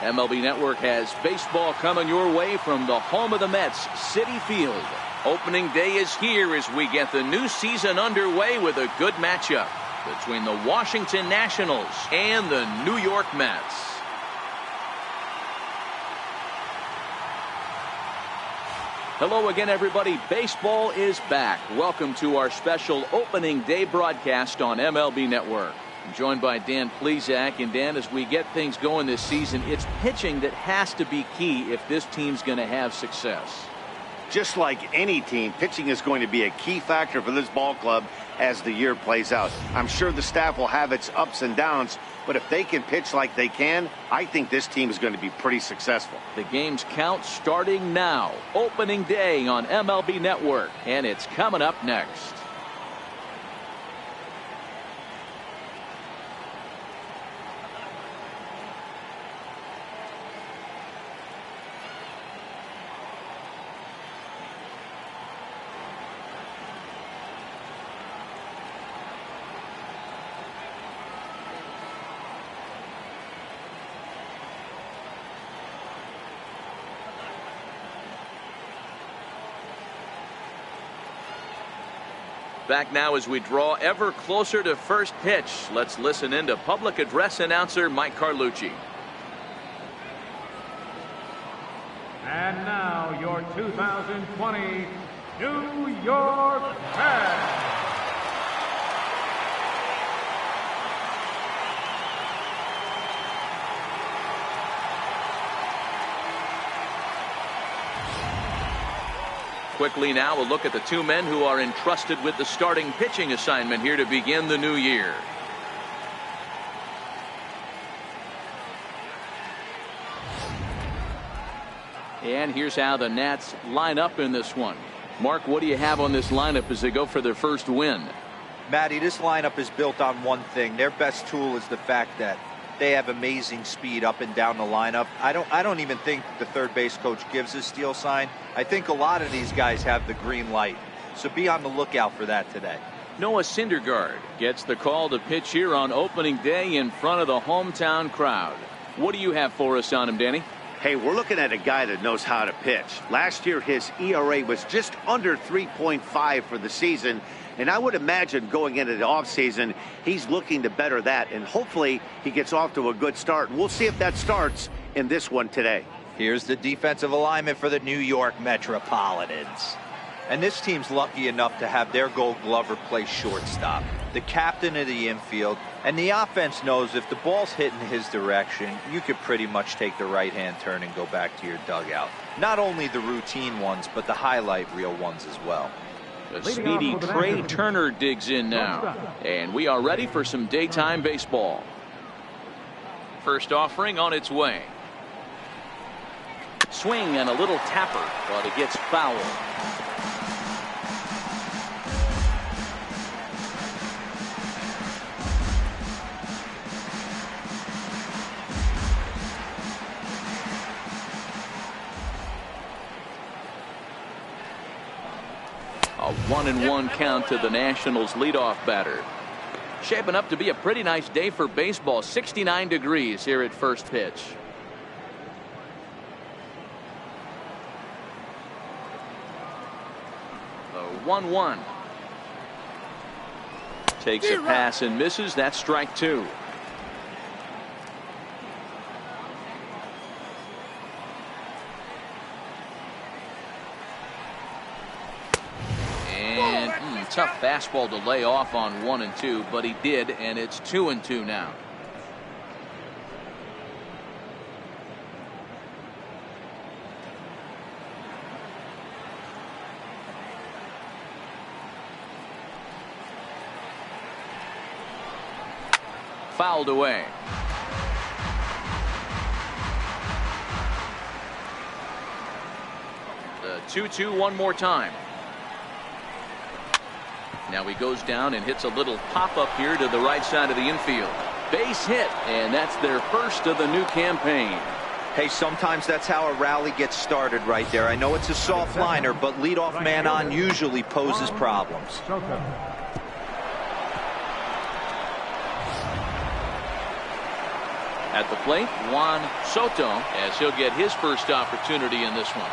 MLB Network has baseball coming your way from the home of the Mets, Citi Field. Opening day is here as we get the new season underway with a good matchup between the Washington Nationals and the New York Mets. Hello again, everybody. Baseball is back. Welcome to our special opening day broadcast on MLB Network. I'm joined by Dan Plesac. And Dan, as we get things going this season, it's pitching that has to be key if this team's going to have success. Just like any team, pitching is going to be a key factor for this ball club as the year plays out. I'm sure the staff will have its ups and downs, but if they can pitch like they can, I think this team is going to be pretty successful. The games count starting now. Opening day on MLB Network, and it's coming up next. Back now as we draw ever closer to first pitch. Let's listen in to public address announcer Mike Carlucci. And now your 2020 New York Mets. Quickly now, a look at the two men who are entrusted with the starting pitching assignment here to begin the new year. And here's how the Nats line up in this one. Mark, what do you have on this lineup as they go for their first win? Matty, this lineup is built on one thing. Their best tool is the fact that they have amazing speed up and down the lineup. I don't even think the third base coach gives a steal sign. I think a lot of these guys have the green light. So be on the lookout for that today. Noah Syndergaard gets the call to pitch here on opening day in front of the hometown crowd. What do you have for us on him, Danny? Hey, we're looking at a guy that knows how to pitch. Last year, his ERA was just under 3.5 for the season. And I would imagine going into the offseason, he's looking to better that. And hopefully he gets off to a good start. We'll see if that starts in this one today. Here's the defensive alignment for the New York Metropolitans. And this team's lucky enough to have their Gold Glover play shortstop, the captain of the infield. And the offense knows if the ball's hitting his direction, you could pretty much take the right-hand turn and go back to your dugout. Not only the routine ones, but the highlight reel ones as well. The speedy Trey Turner digs in now. And we are ready for some daytime baseball. First offering on its way. Swing and a little tapper, but it gets foul. A 1-1 count to the Nationals leadoff batter. Shaping up to be a pretty nice day for baseball. 69 degrees here at first pitch. The 1-1. Takes a pass and misses. That's strike two. Tough fastball to lay off on 1 and 2, but he did, and it's 2 and 2 now. Fouled away. The 2-2 one more time. Now he goes down and hits a little pop-up here to the right side of the infield. Base hit, and that's their first of the new campaign. Hey, sometimes that's how a rally gets started right there. I know it's a soft liner, but leadoff man on usually poses problems. At the plate, Juan Soto, as he'll get his first opportunity in this one.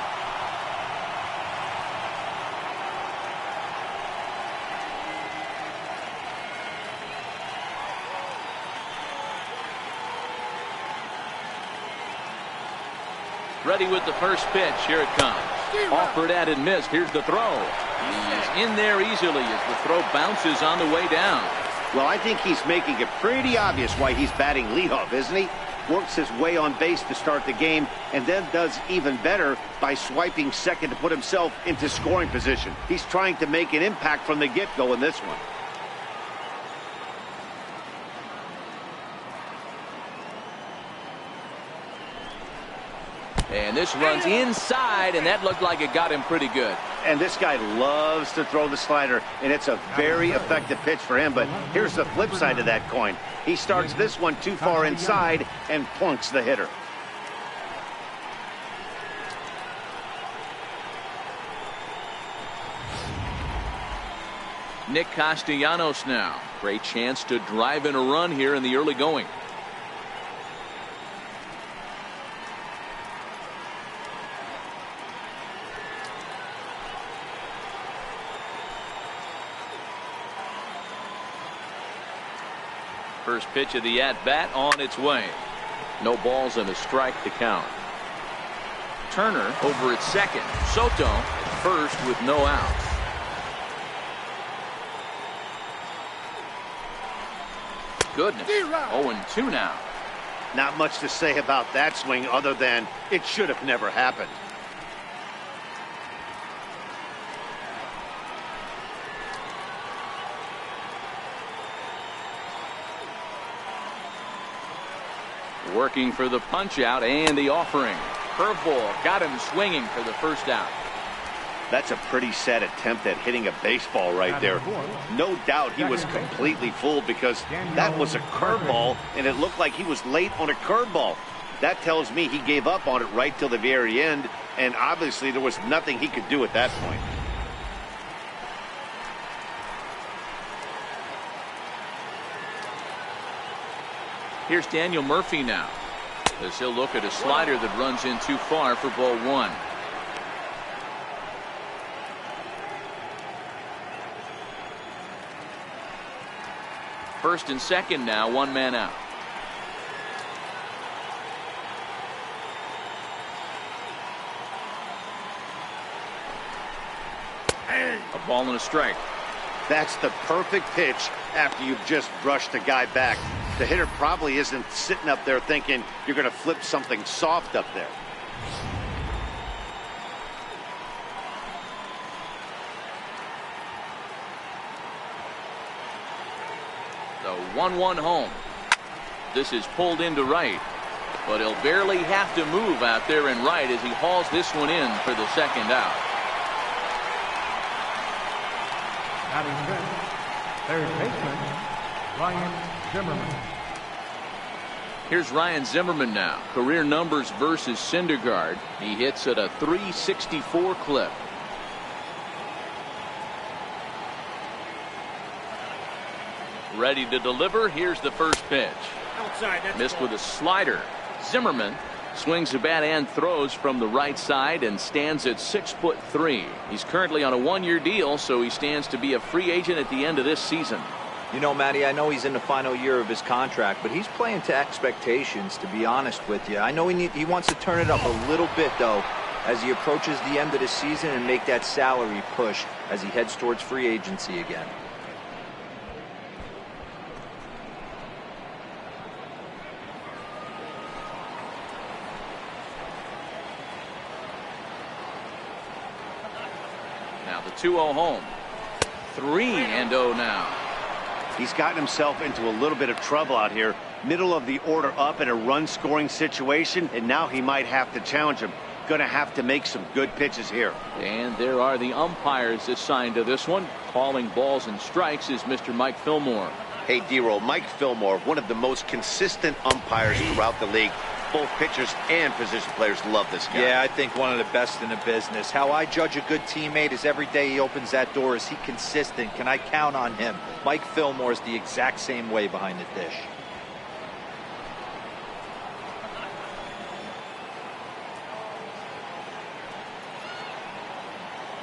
Ready with the first pitch. Here it comes. Offered at and missed. Here's the throw. He's in there easily as the throw bounces on the way down. Well, I think he's making it pretty obvious why he's batting leadoff, isn't he? Works his way on base to start the game and then does even better by swiping second to put himself into scoring position. He's trying to make an impact from the get-go in this one. And this runs inside, and that looked like it got him pretty good. And this guy loves to throw the slider, and it's a very effective pitch for him. But here's the flip side of that coin. He starts this one too far inside and plunks the hitter. Nick Castellanos now. Great chance to drive in a run here in the early going. First pitch of the at-bat on its way. No balls and a strike to count. Turner over at second. Soto at first with no outs. Goodness. 0-2 now. Not much to say about that swing other than it should have never happened. Working for the punch out and the offering. Curveball got him swinging for the first out. That's a pretty sad attempt at hitting a baseball right there. No doubt he was completely fooled because that was a curveball and it looked like he was late on a curveball. That tells me he gave up on it right till the very end, and obviously there was nothing he could do at that point. Here's Daniel Murphy now, as he'll look at a slider that runs in too far for ball one. First and second now, one man out. A ball and a strike. That's the perfect pitch after you've just brushed a guy back. The hitter probably isn't sitting up there thinking you're going to flip something soft up there. The 1-1 home. This is pulled into right, but he'll barely have to move out there in right as he hauls this one in for the second out. Third baseman, Ryan Zimmerman. Here's Ryan Zimmerman now. Career numbers versus Syndergaard. He hits at a .364 clip. Ready to deliver. Here's the first pitch. Outside, missed with a slider. Zimmerman swings the bat and throws from the right side and stands at 6'3". He's currently on a one-year deal, so he stands to be a free agent at the end of this season. You know, Matty, I know he's in the final year of his contract, but he's playing to expectations, to be honest with you. I know he wants to turn it up a little bit, though, as he approaches the end of the season and make that salary push as he heads towards free agency again. Now the 2-0 home. 3-0 now. He's gotten himself into a little bit of trouble out here. Middle of the order up in a run-scoring situation, and now he might have to challenge him. Going to have to make some good pitches here. And there are the umpires assigned to this one. Calling balls and strikes is Mr. Mike Fillmore. Hey, D-Roll, Mike Fillmore, one of the most consistent umpires throughout the league. Both pitchers and position players love this guy. Yeah, I think one of the best in the business. How I judge a good teammate is every day he opens that door. Is he consistent? Can I count on him? Mike Fillmore is the exact same way behind the dish.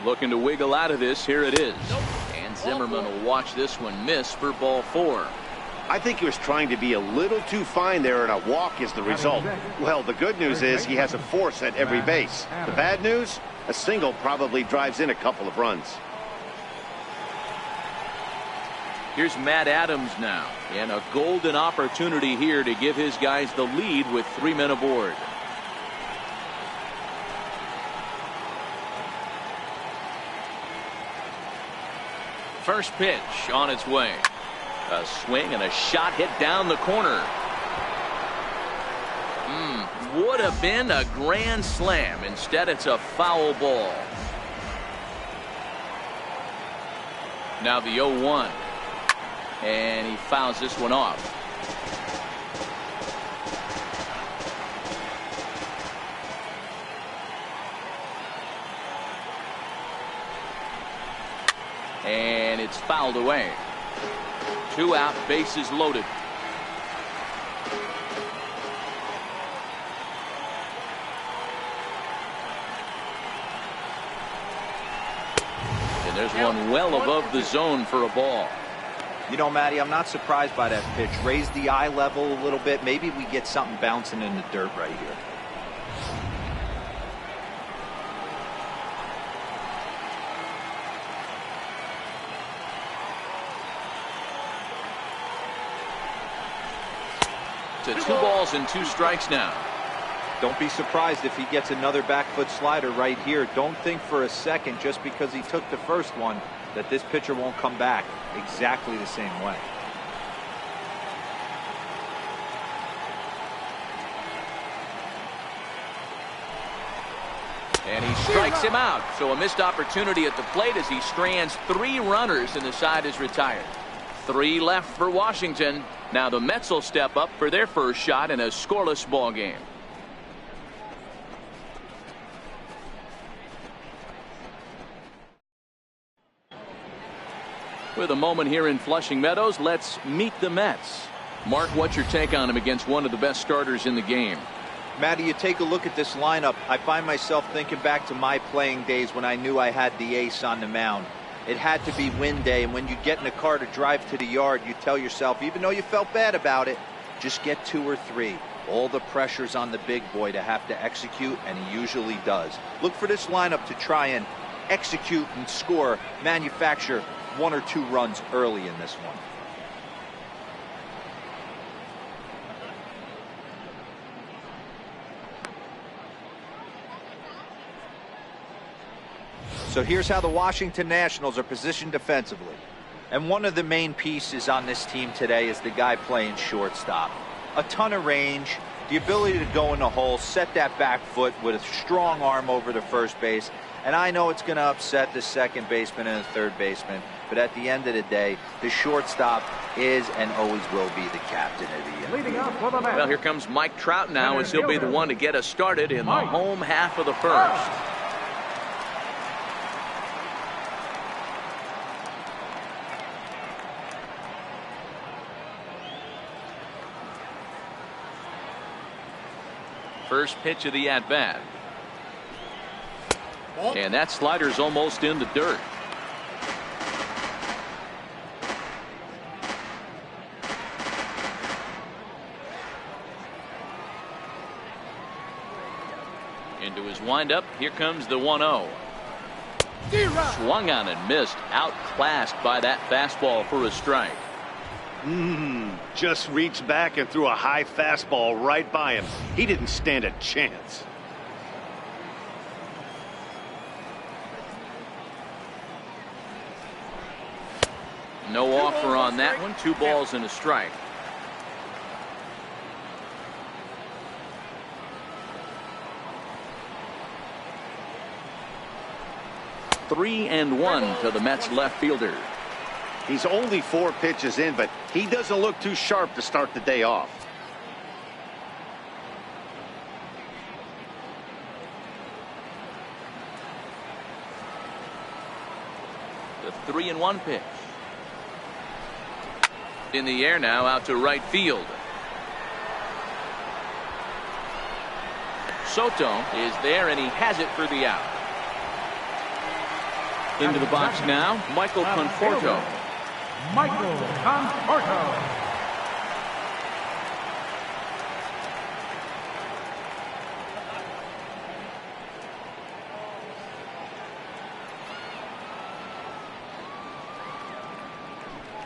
Looking to wiggle out of this. Here it is. And Zimmerman will watch this one miss for ball 4. I think he was trying to be a little too fine there, and a walk is the result. Well, the good news is he has a force at every base. The bad news? A single probably drives in a couple of runs. Here's Matt Adams now, and a golden opportunity here to give his guys the lead with 3 men aboard. First pitch on its way. A swing and a shot hit down the corner. Would have been a grand slam. Instead, it's a foul ball. Now the 0-1. And he fouls this one off. And it's fouled away. 2 out, bases loaded. And there's one well above the zone for a ball. You know, Matty, I'm not surprised by that pitch. Raise the eye level a little bit. Maybe we get something bouncing in the dirt right here. To 2 balls and 2 strikes now. Don't be surprised if he gets another back foot slider right here. Don't think for a second, just because he took the first one, that this pitcher won't come back exactly the same way. And he strikes him out. So a missed opportunity at the plate as he strands 3 runners and the side is retired. 3 left for Washington. Now the Mets will step up for their first shot in a scoreless ball game. With a moment here in Flushing Meadows, let's meet the Mets. Mark, what's your take on him against one of the best starters in the game? Matty, you take a look at this lineup. I find myself thinking back to my playing days when I knew I had the ace on the mound. It had to be win day, and when you get in a car to drive to the yard, you tell yourself, even though you felt bad about it, just get 2 or 3. All the pressure's on the big boy to have to execute, and he usually does. Look for this lineup to try and execute and score, manufacture 1 or 2 runs early in this one. So here's how the Washington Nationals are positioned defensively. And one of the main pieces on this team today is the guy playing shortstop. A ton of range, the ability to go in the hole, set that back foot with a strong arm over the first base. And I know it's going to upset the second baseman and the third baseman, but at the end of the day, the shortstop is and always will be the captain of the infield. Well, here comes Mike Trout now, as he'll be the one to get us started in the home half of the first. First pitch of the at-bat. And that slider's almost in the dirt. Into his windup. Here comes the 1-0. Swung on and missed. Outclassed by that fastball for a strike. Just reached back and threw a high fastball right by him. He didn't stand a chance. No offer on that one. 2 balls and a strike. Three and 1 to the Mets left fielder. He's only 4 pitches in, but he doesn't look too sharp to start the day off. The 3-1 pitch. In the air now, out to right field. Soto is there, and he has it for the out. Into the box now, Michael Conforto. Michael Conforto.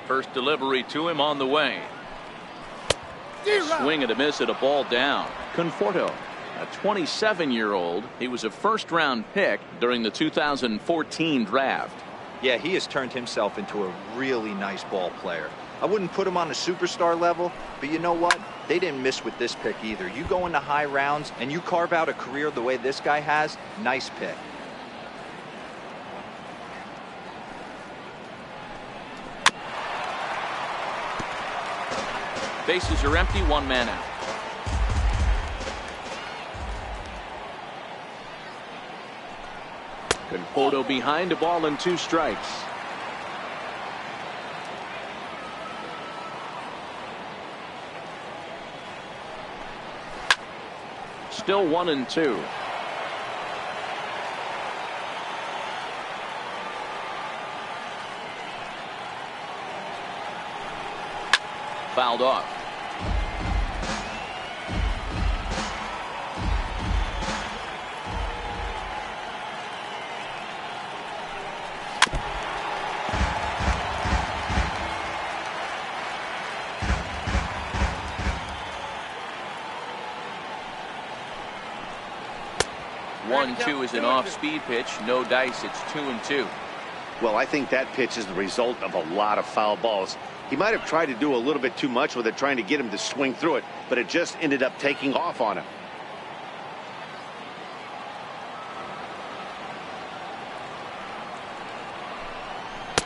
First delivery to him on the way. Swing and a miss at a ball down. Conforto, a 27-year-old. He was a first-round pick during the 2014 draft. Yeah, he has turned himself into a really nice ball player. I wouldn't put him on a superstar level, but you know what? They didn't miss with this pick either. You go into high rounds and you carve out a career the way this guy has, nice pick. Bases are empty, one man out. Conforto behind, a ball and 2 strikes. Still 1-2. Fouled off. One-two is an off-speed pitch. No dice. It's 2-2. Well, I think that pitch is the result of a lot of foul balls. He might have tried to do a little bit too much with it, trying to get him to swing through it, but it just ended up taking off on him.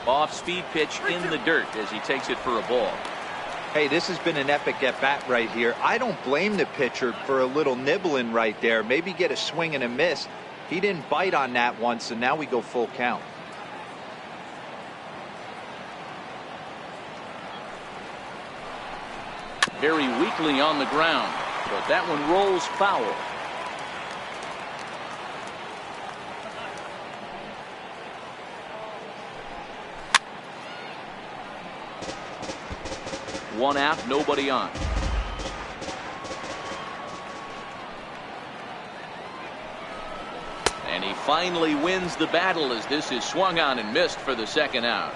Off-speed pitch in the dirt as he takes it for a ball. Hey, this has been an epic at-bat right here. I don't blame the pitcher for a little nibbling right there. Maybe get a swing and a miss. He didn't bite on that one, so now we go full count. Very weakly on the ground, but that one rolls foul. One out, nobody on. And he finally wins the battle as this is swung on and missed for the second out.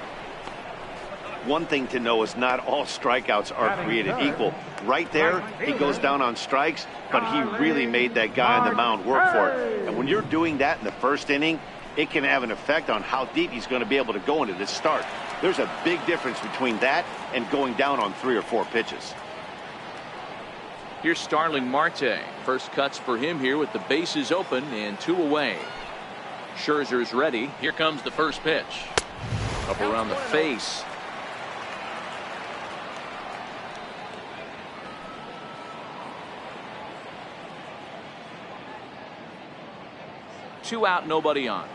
One thing to know is not all strikeouts are created equal. Right there, he goes down on strikes, but he really made that guy on the mound work for it. And when you're doing that in the first inning, it can have an effect on how deep he's going to be able to go into this start. There's a big difference between that and going down on 3 or 4 pitches. Here's Starling Marte. First cuts for him here with the bases open and 2 away. Scherzer's ready. Here comes the first pitch. Up around the face. Two out, nobody on.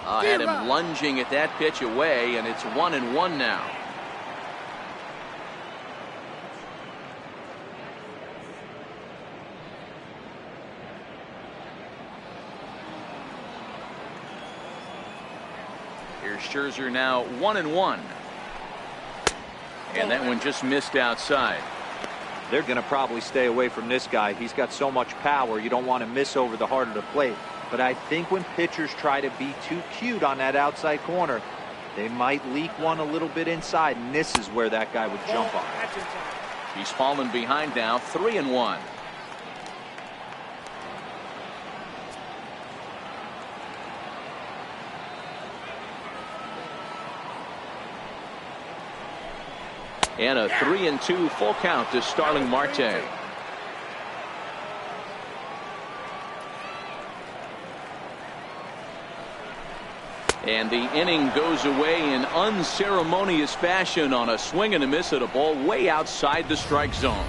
Had him lunging at that pitch away, and it's 1-1 now. Here's Scherzer now 1-1. And that one just missed outside. They're going to probably stay away from this guy. He's got so much power. You don't want to miss over the heart of the plate. But I think when pitchers try to be too cute on that outside corner, they might leak one a little bit inside, and this is where that guy would jump on. He's fallen behind now, 3-1. And a 3-2 full count to Starling Marte. And the inning goes away in unceremonious fashion on a swing and a miss at a ball way outside the strike zone.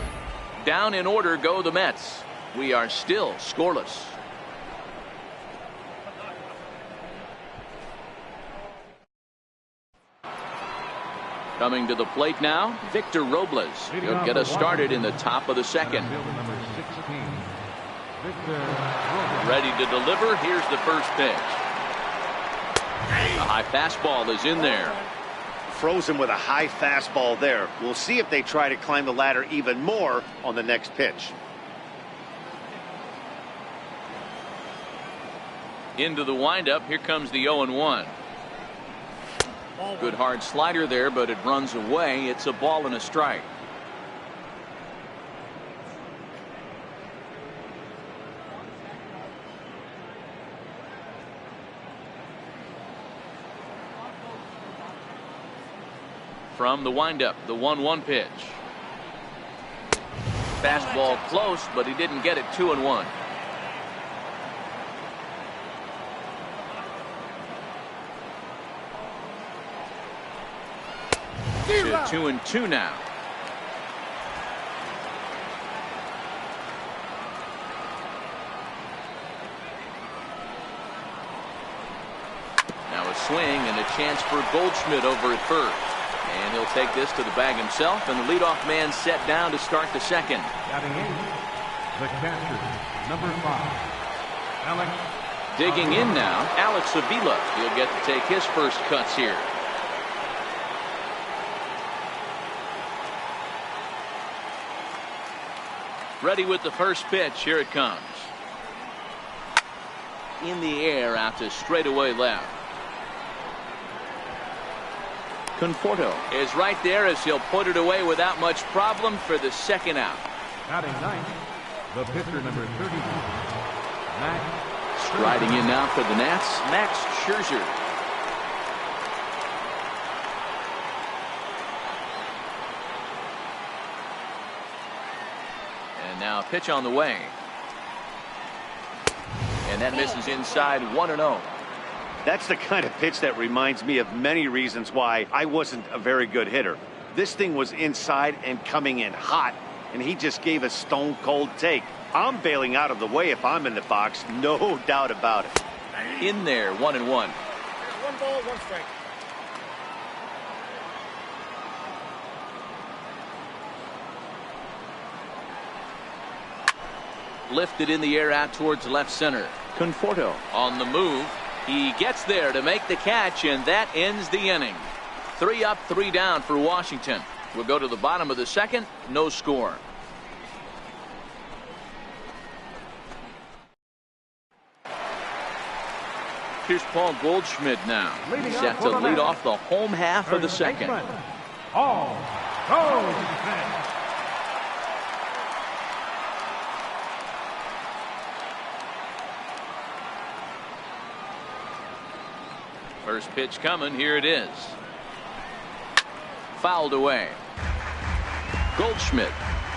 Down in order go the Mets. We are still scoreless. Coming to the plate now, Victor Robles. He'll get us started in the top of the second. Number 16, Ready to deliver. Here's the first pitch. A high fastball is in there. Frozen with a high fastball there. We'll see if they try to climb the ladder even more on the next pitch. Into the windup. Here comes the 0-1. Good hard slider there, but it runs away. It's a ball and a strike. From the windup, the 1-1 pitch. Fastball close, but he didn't get it. 2-1. To 2-2 now. Now a swing and a chance for Goldschmidt over at first. And he'll take this to the bag himself, and the leadoff man set down to start the second. Batting eighth, the catcher, number 5, Alex. Digging in now, Alex Avila. He'll get to take his first cuts here. Ready with the first pitch. Here it comes. In the air out to straightaway left. Conforto is right there as he'll put it away without much problem for the second out. Batting ninth, the pitcher, number 31, Max. Striding in now for the Nats, Max Scherzer. And now a pitch on the way. And that misses inside. 1-0. That's the kind of pitch that reminds me of many reasons why I wasn't a very good hitter. This thing was inside and coming in hot, and he just gave a stone cold take. I'm bailing out of the way if I'm in the box, no doubt about it. In there, 1-1. 1 ball, 1 strike. Lifted in the air out towards left center. Conforto on the move. He gets there to make the catch, and that ends the inning. 3 up, 3 down for Washington. We'll go to the bottom of the second. No score. Here's Paul Goldschmidt now. Set to lead off the home half of the second. All Goldschmidt. First pitch coming. Here it is. Fouled away. Goldschmidt,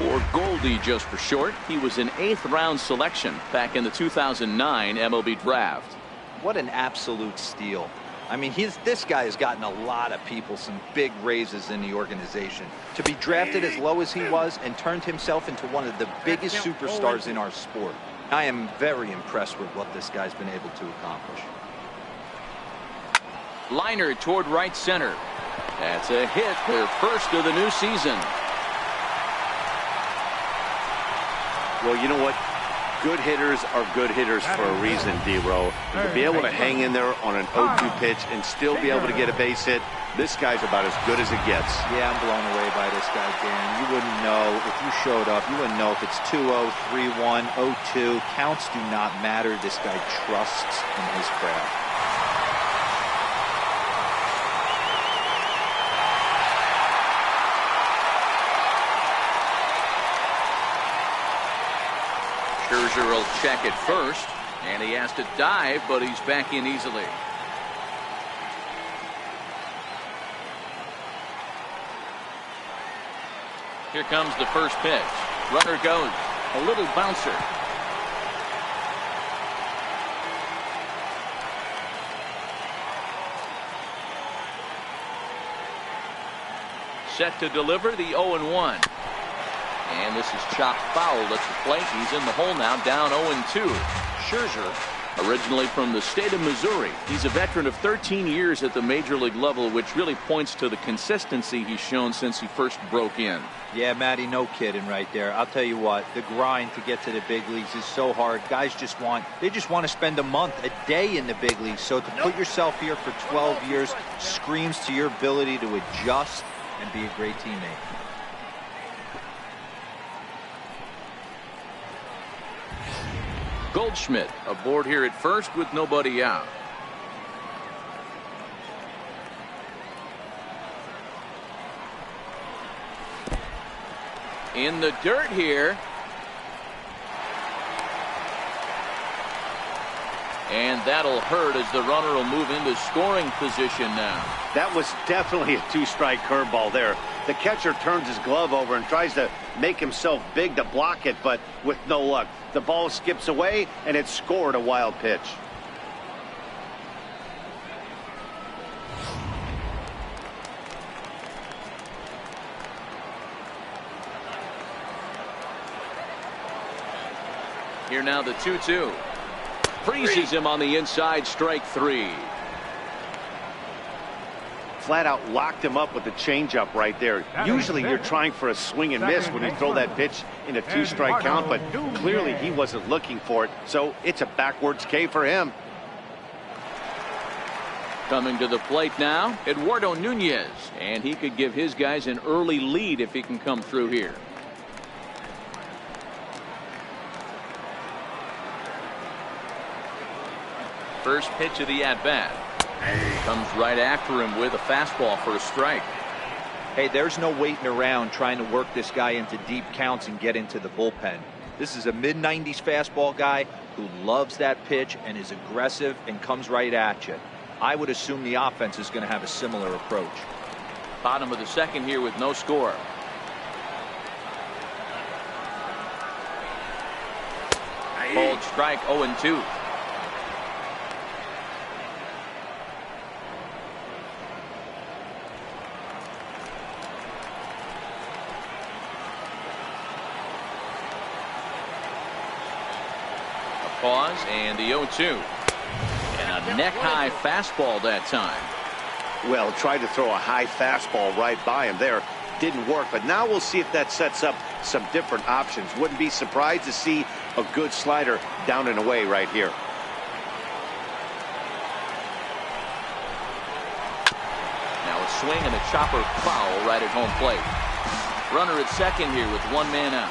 or Goldie just for short. He was an 8th round selection back in the 2009 MLB draft. What an absolute steal. I mean, this guy has gotten a lot of people some big raises in the organization. To be drafted as low as he was and turned himself into one of the biggest superstars in our sport. I am very impressed with what this guy's been able to accomplish. Liner toward right center. That's a hit, their first of the new season. Well, you know what? Good hitters are good hitters for a reason, D-Row. To be able to hang in there on an 0-2 pitch and still be able to get a base hit, this guy's about as good as it gets. Yeah, I'm blown away by this guy, Dan. You wouldn't know if you showed up. You wouldn't know if it's 2-0, 3-1, 0-2. Counts do not matter. This guy trusts in his craft. Scherzer will check it first, and he has to dive, but he's back in easily. Here comes the first pitch. Runner goes. A little bouncer. Set to deliver the 0-1. And this is chopped foul at the plate. He's in the hole now, down 0-2. Scherzer Originally from the state of Missouri, he's a veteran of 13 years at the major league level, which really points to the consistency he's shown since he first broke in. Yeah, Matty, no kidding right there. I'll tell you what, the grind to get to the big leagues is so hard. Guys just want to spend a month, a day in the big leagues. So to put yourself here for 12 years screams to your ability to adjust and be a great teammate. Goldschmidt aboard here at first with nobody out. In the dirt here. And that'll hurt as the runner will move into scoring position now. That was definitely a two-strike curveball there. The catcher turns his glove over and tries to make himself big to block it, but with no luck. The ball skips away, and it scored a wild pitch. Here now the 2-2. Freezes him on the inside, strike three. Flat out locked him up with the changeup right there. Usually you're trying for a swing and miss when you throw that pitch in a two-strike count, but clearly he wasn't looking for it, so it's a backwards K for him. Coming to the plate now, Eduardo Nunez, and he could give his guys an early lead if he can come through here. First pitch of the at-bat. Comes right after him with a fastball for a strike. Hey, there's no waiting around trying to work this guy into deep counts and get into the bullpen. This is a mid-90s fastball guy who loves that pitch and is aggressive and comes right at you. I would assume the offense is going to have a similar approach. Bottom of the second here with no score. Called strike 0-2. Pause and the 0-2. And a neck-high fastball that time. Well, tried to throw a high fastball right by him there. Didn't work, but now we'll see if that sets up some different options. Wouldn't be surprised to see a good slider down and away right here. Now a swing and a chopper foul right at home plate. Runner at second here with one man out.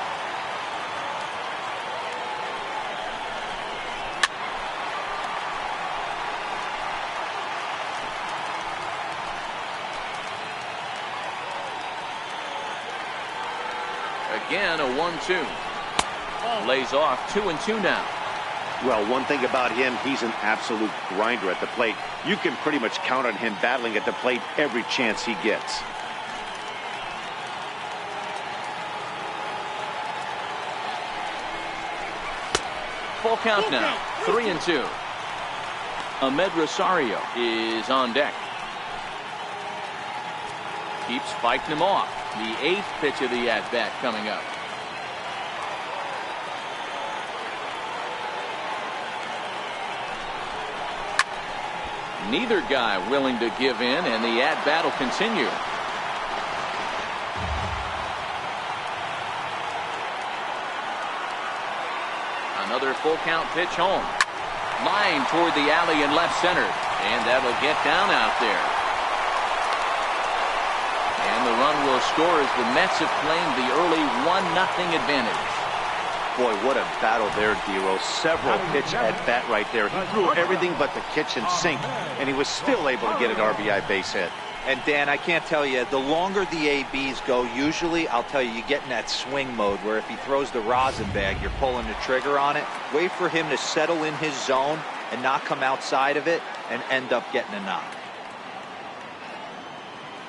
Again, a 1-2. Lays off 2-2 now. Well, one thing about him, he's an absolute grinder at the plate. You can pretty much count on him battling at the plate every chance he gets. Full count now, 3-2. Ahmed Rosario is on deck. Keeps fighting him off. The eighth pitch of the at-bat coming up. Neither guy willing to give in, and the at-bat will continue. Another full count pitch home. Line toward the alley in left center, and that'll get down out there. And the run will score as the Mets have claimed the early 1-0 advantage. Boy, what a battle there, Dero. Several pitch at bat right there. He threw everything but the kitchen sink, and he was still able to get an RBI base hit. And Dan, I can't tell you, the longer the ABs go, usually, I'll tell you, you get in that swing mode where if he throws the rosin bag, you're pulling the trigger on it. Wait for him to settle in his zone and not come outside of it and end up getting a knock.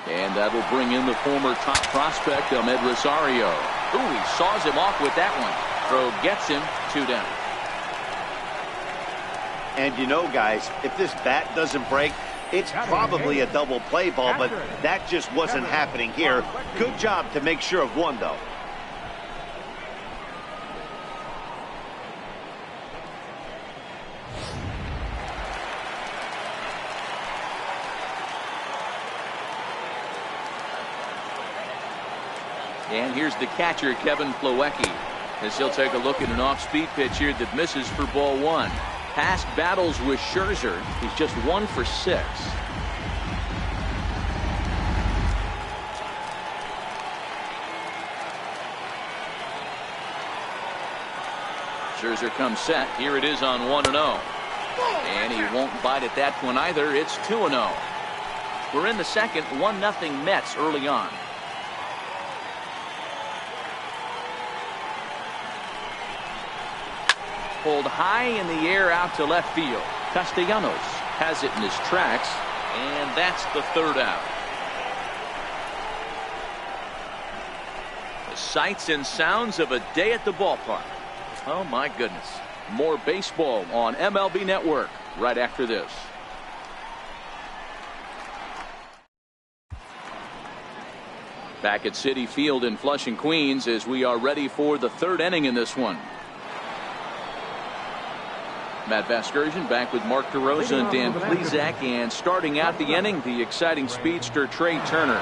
And that will bring in the former top prospect, Ahmed Rosario. Ooh, he saws him off with that one. Throw gets him, 2 down. And you know, guys, if this bat doesn't break, it's probably a double play ball, but that just wasn't happening here. Good job to make sure of one, though. And here's the catcher, Kevin Plawecki, as he'll take a look at an off-speed pitch here that misses for ball one. Past battles with Scherzer, he's just 1 for 6. Scherzer comes set. Here it is on 1-0. And he won't bite at that one either. It's 2-0. We're in the second. 1-0 Mets early on. Pulled high in the air out to left field. Castellanos has it in his tracks, and that's the third out. The sights and sounds of a day at the ballpark. Oh my goodness. More baseball on MLB Network right after this. Back at Citi Field in Flushing, Queens, as we are ready for the third inning in this one. Matt Vasgersian back with Mark DeRosa and Dan Plesac, and starting out the inning, the exciting speedster Trey Turner.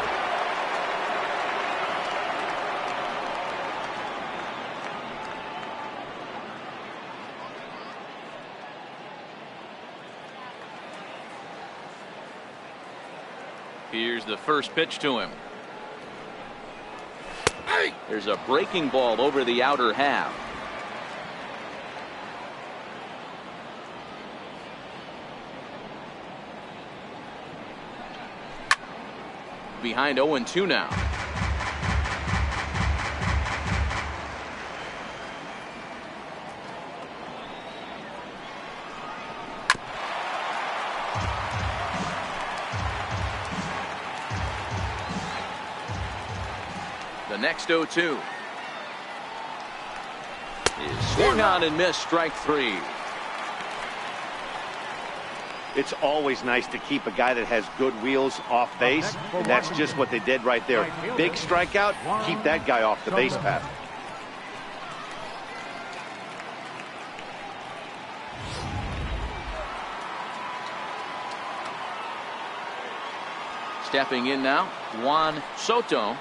Here's the first pitch to him. There's a breaking ball over the outer half. Behind 0-2 now. The next 0-2 is swung on and missed, strike 3. It's always nice to keep a guy that has good wheels off base, and that's just what they did right there. Big strikeout, keep that guy off the base path. Stepping in now, Juan Soto.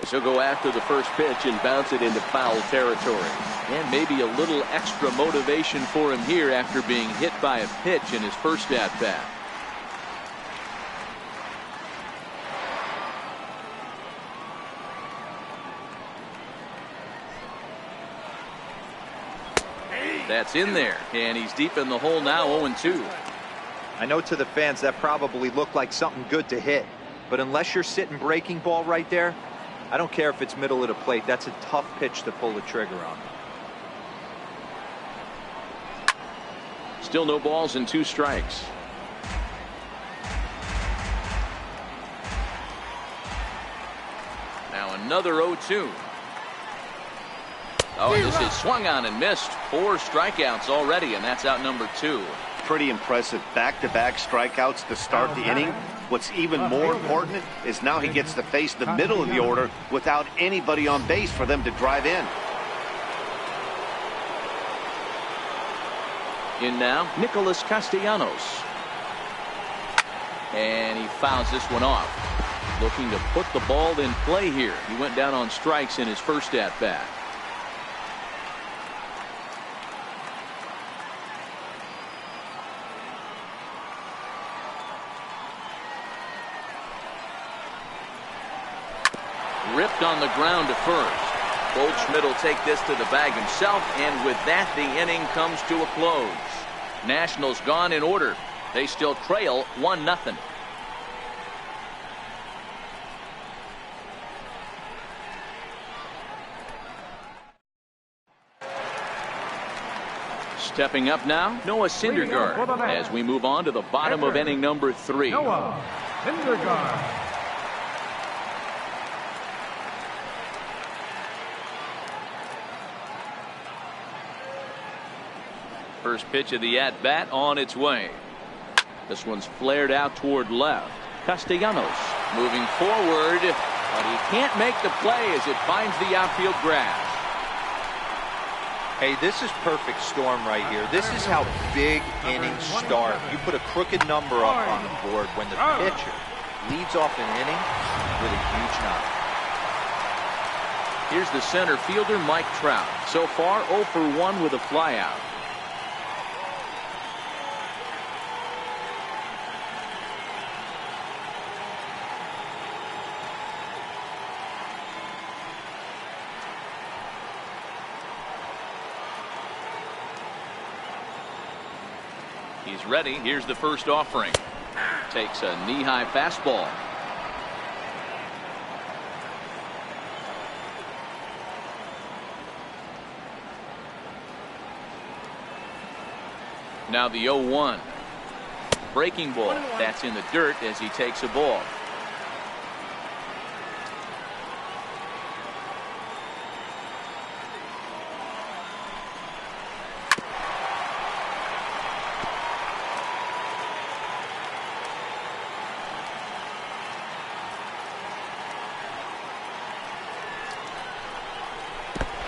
He'll go after the first pitch and bounce it into foul territory. And maybe a little extra motivation for him here after being hit by a pitch in his first at-bat. That's in there, and he's deep in the hole now, 0-2. I know to the fans that probably looked like something good to hit, but unless you're sitting breaking ball right there, I don't care if it's middle of the plate. That's a tough pitch to pull the trigger on. Still no balls and 2 strikes. Now another 0-2. Oh, and this is swung on and missed. 4 strikeouts already, and that's out number 2. Pretty impressive back-to-back strikeouts to start the inning. What's even more important is now he gets to face the middle of the order without anybody on base for them to drive in. In now, Nicholas Castellanos. And he fouls this one off. Looking to put the ball in play here. He went down on strikes in his first at-bat. Ripped on the ground to first. Goldschmidt will take this to the bag himself, and with that, the inning comes to a close. Nationals gone in order. They still trail 1-0. Stepping up now, Noah Syndergaard, as we move on to the bottom of inning number 3. Noah Syndergaard. First pitch of the at-bat on its way. This one's flared out toward left. Castellanos moving forward, but he can't make the play as it finds the outfield grass. Hey, this is perfect storm right here. This is how big innings start. You put a crooked number up on the board when the pitcher leads off an inning with a huge knock. Here's the center fielder, Mike Trout. So far, 0 for 1 with a flyout. He's ready. Here's the first offering. Takes a knee-high fastball. Now the 0-1. Breaking ball. That's in the dirt as he takes a ball.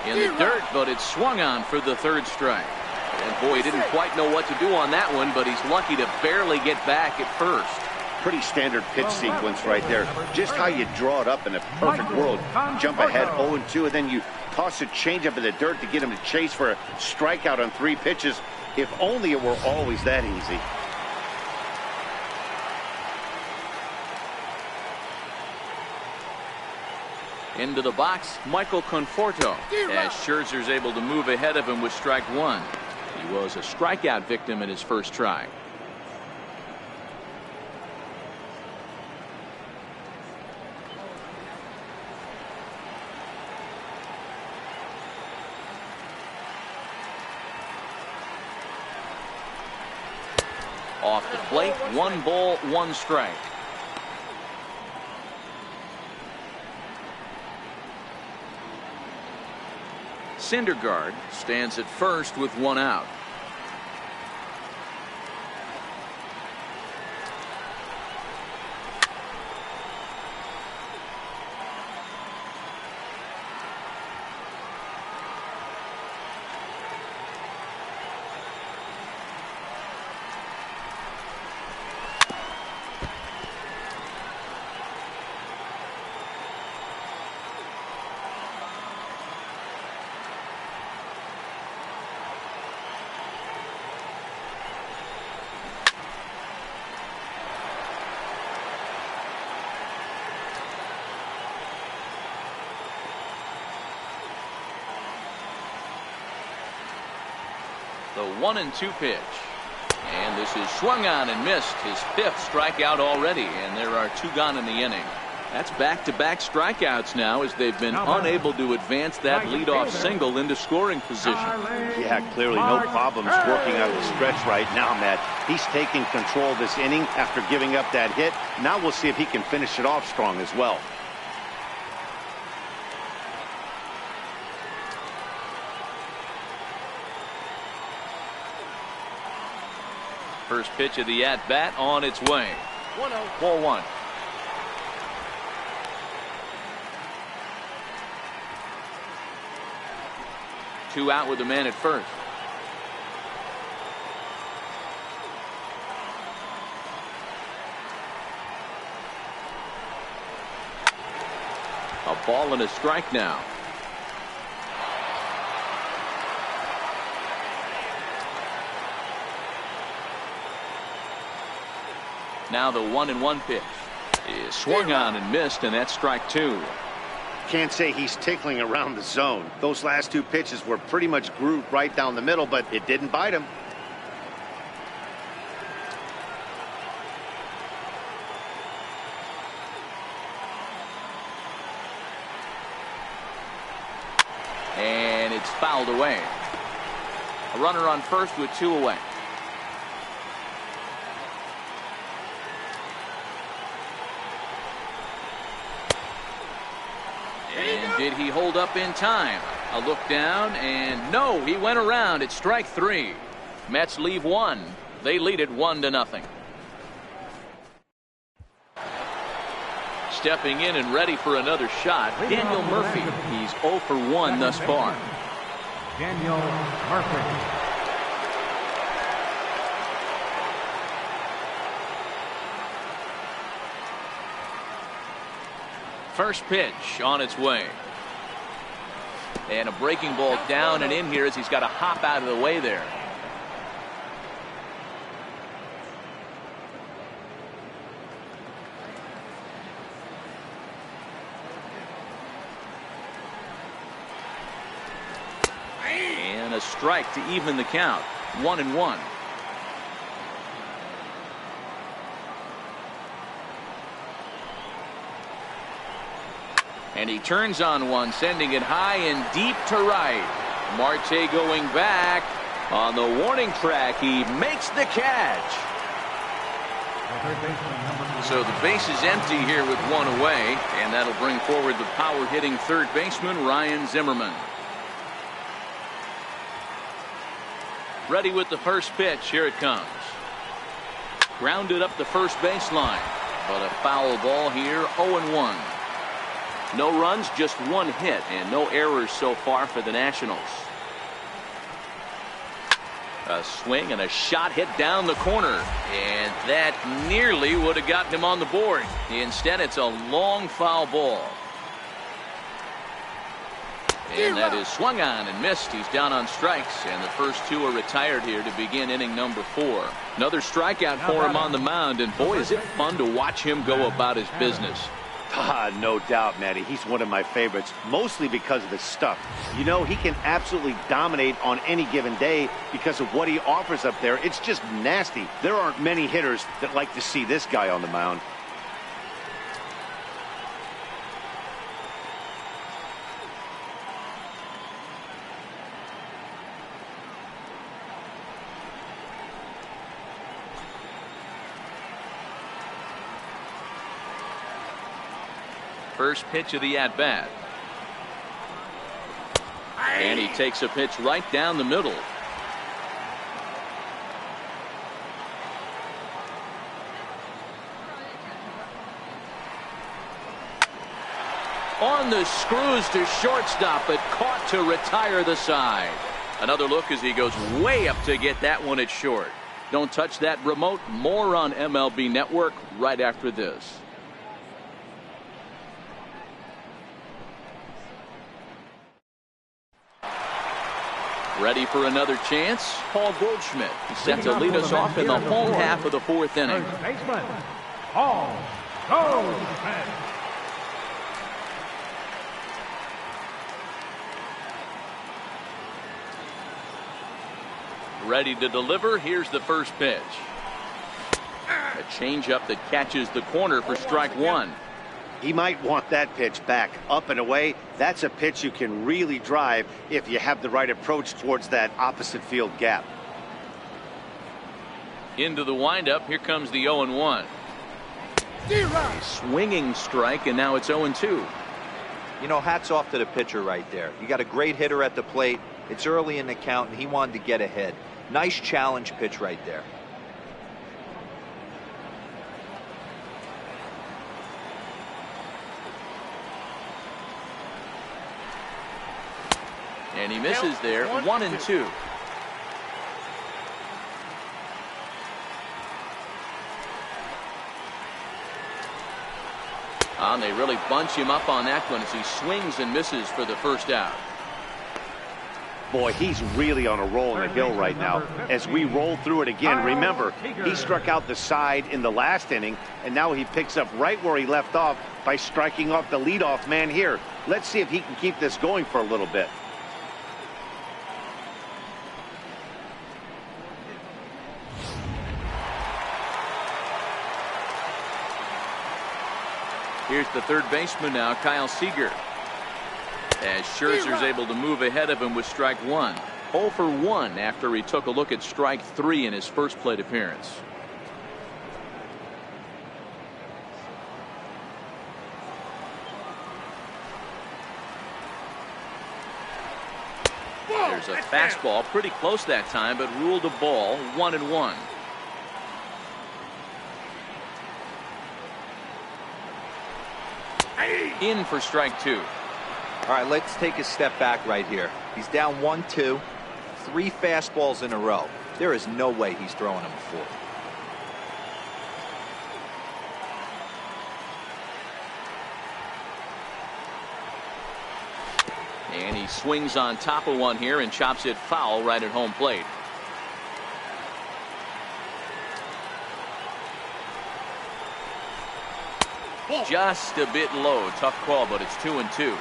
In the dirt, but it's swung on for the third strike. And boy, he didn't quite know what to do on that one, but he's lucky to barely get back at first. Pretty standard pitch sequence right there. Just how you draw it up in a perfect world. Jump ahead 0-2, and then you toss a changeup in the dirt to get him to chase for a strikeout on 3 pitches. If only it were always that easy. Into the box, Michael Conforto, as Scherzer's able to move ahead of him with strike 1. He was a strikeout victim in his first try. Off the plate, 1 ball, 1 strike. Syndergaard stands at first with 1 out. The 1-2 pitch. And this is swung on and missed. His 5th strikeout already, and there are 2 gone in the inning. That's back-to-back strikeouts now as they've been unable to advance that leadoff single into scoring position. Yeah, clearly no problems working out the stretch right now, Matt. He's taking control of this inning after giving up that hit. Now we'll see if he can finish it off strong as well. First pitch of the at-bat on its way. 1-0. 4-1. Two out with the man at first. A ball and a strike now. Now the 1-1 pitch is swung on and missed, and that's strike 2. Can't say he's tickling around the zone. Those last 2 pitches were pretty much grooved right down the middle, but it didn't bite him. And it's fouled away. A runner on first with 2 away. And did he hold up in time? A look down, and no, he went around. It's strike 3. Mets leave 1. They lead it 1-0. Stepping in and ready for another shot, Daniel Murphy. He's 0 for 1 thus far. Daniel Murphy. First pitch on its way. And a breaking ball down and in here as he's got to hop out of the way there. And a strike to even the count. 1-1. And he turns on one, sending it high and deep to right. Marte going back on the warning track. He makes the catch. So the base is empty here with one away, and that'll bring forward the power hitting third baseman Ryan Zimmerman. Ready with the first pitch. Here it comes. Grounded up the first baseline, but a foul ball here. 0-1. No runs, just one hit, and no errors so far for the Nationals. A swing and a shot hit down the corner, and that nearly would have gotten him on the board. Instead, it's a long foul ball. And that is swung on and missed. He's down on strikes, and the first two are retired here to begin inning number 4. Another strikeout for him on the mound, and boy, is it fun to watch him go about his business. No doubt, Matty. He's one of my favorites, mostly because of his stuff. You know, he can absolutely dominate on any given day because of what he offers up there. It's just nasty. There aren't many hitters that like to see this guy on the mound. First pitch of the at-bat. And he takes a pitch right down the middle. On the screws to shortstop, but caught to retire the side. Another look as he goes way up to get that one at short. Don't touch that remote. More on MLB Network right after this. Ready for another chance? Paul Goldschmidt set to lead us off in the home half of the 4th inning. First baseman, Paul Goldschmidt. Ready to deliver. Here's the first pitch. A changeup that catches the corner for strike one. He might want that pitch back up and away. That's a pitch you can really drive if you have the right approach towards that opposite field gap. Into the windup. Here comes the 0-1. Swinging strike, and now it's 0-2. You know, hats off to the pitcher right there. You got a great hitter at the plate. It's early in the count, and he wanted to get ahead. Nice challenge pitch right there. And he misses there. 1-2. And they really bunch him up on that one as he swings and misses for the first out. Boy, he's really on a roll in the hill right now. As we roll through it again, remember, he struck out the side in the last inning, and now he picks up right where he left off by striking off the leadoff man here. Let's see if he can keep this going for a little bit. Here's the third baseman now, Kyle Seager. As Scherzer's able to move ahead of him with strike one. 0 for 1 after he took a look at strike 3 in his first plate appearance. There's a fastball pretty close that time, but ruled a ball. 1-1. In for strike 2. All right, let's take a step back right here. He's down 1-2, 3 fastballs in a row. There is no way he's throwing him a fourth. And he swings on top of one here and chops it foul right at home plate. Just a bit low. Tough call, but it's 2-2.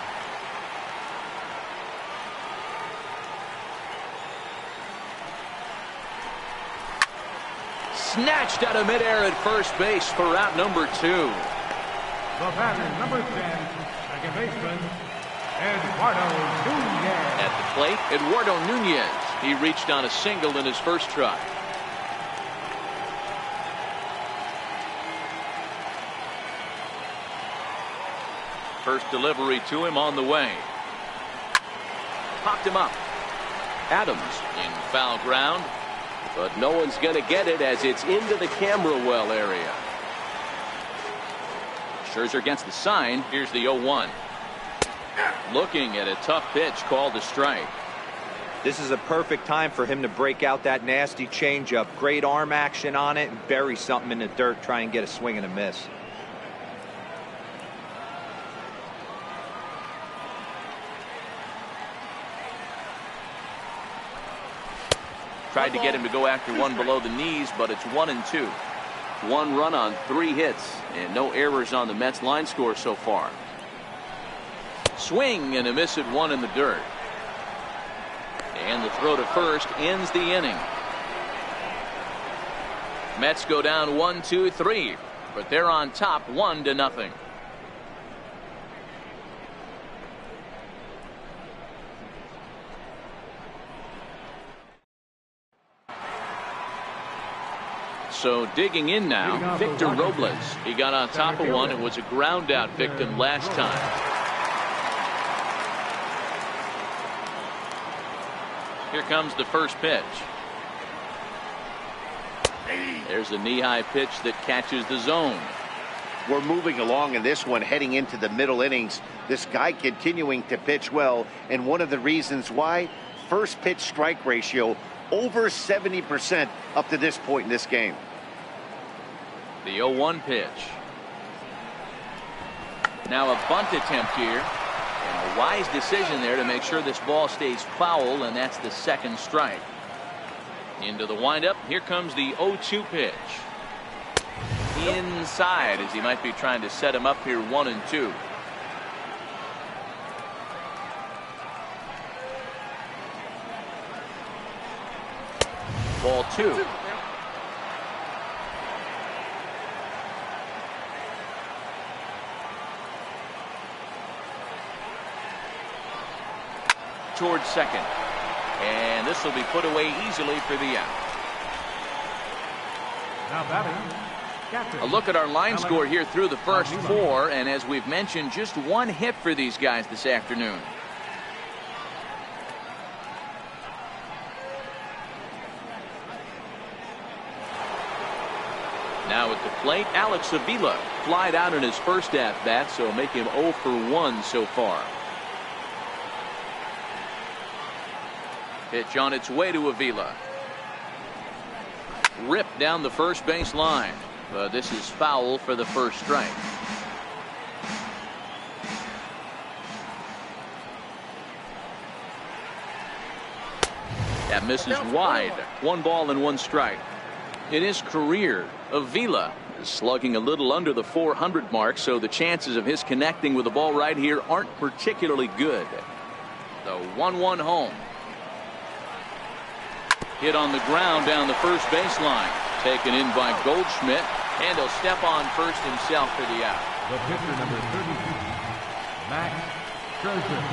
Snatched out of midair at first base for out number 2. The batter, number 10, second baseman, Eduardo Nunez. At the plate, Eduardo Nunez. He reached on a single in his first try. First delivery to him on the way. Popped him up. Adams in foul ground. But no one's going to get it as it's into the camera well area. Scherzer against the sign. Here's the 0-1. Looking at a tough pitch called a strike. This is a perfect time for him to break out that nasty changeup. Great arm action on it and bury something in the dirt. Try and get a swing and a miss. Tried to get him to go after one below the knees, but it's 1-2. 1 run on 3 hits and no errors on the Mets line score so far. Swing and a miss at 1 in the dirt. And the throw to first ends the inning. Mets go down 1-2-3, but they're on top 1-0. So digging in now, Victor Robles. He got on top of one and was a ground out victim last time. Here comes the first pitch. There's a knee-high pitch that catches the zone. We're moving along in this one, heading into the middle innings. This guy continuing to pitch well, and one of the reasons why, first pitch strike ratio over 70% up to this point in this game. The 0-1 pitch. Now a bunt attempt here. And a wise decision there to make sure this ball stays foul, and that's the second strike. Into the windup. Here comes the 0-2 pitch. Inside, as he might be trying to set him up here 1-2. Ball 2. Towards second. And this will be put away easily for the out. Now batting, a look at our line score here through the first 4, and as we've mentioned, just 1 hit for these guys this afternoon. Now at the plate, Alex Avila flied out in his first at-bat, so make him 0 for 1 so far. Pitch on its way to Avila. Ripped down the first base line. But this is foul for the first strike. That misses wide. 1 ball and 1 strike. In his career, Avila is slugging a little under the 400 mark, so the chances of his connecting with the ball right here aren't particularly good. The 1-1 home. Hit on the ground down the first baseline. Taken in by Goldschmidt, and he'll step on first himself for the out. the pitcher number 32, Max Scherzer.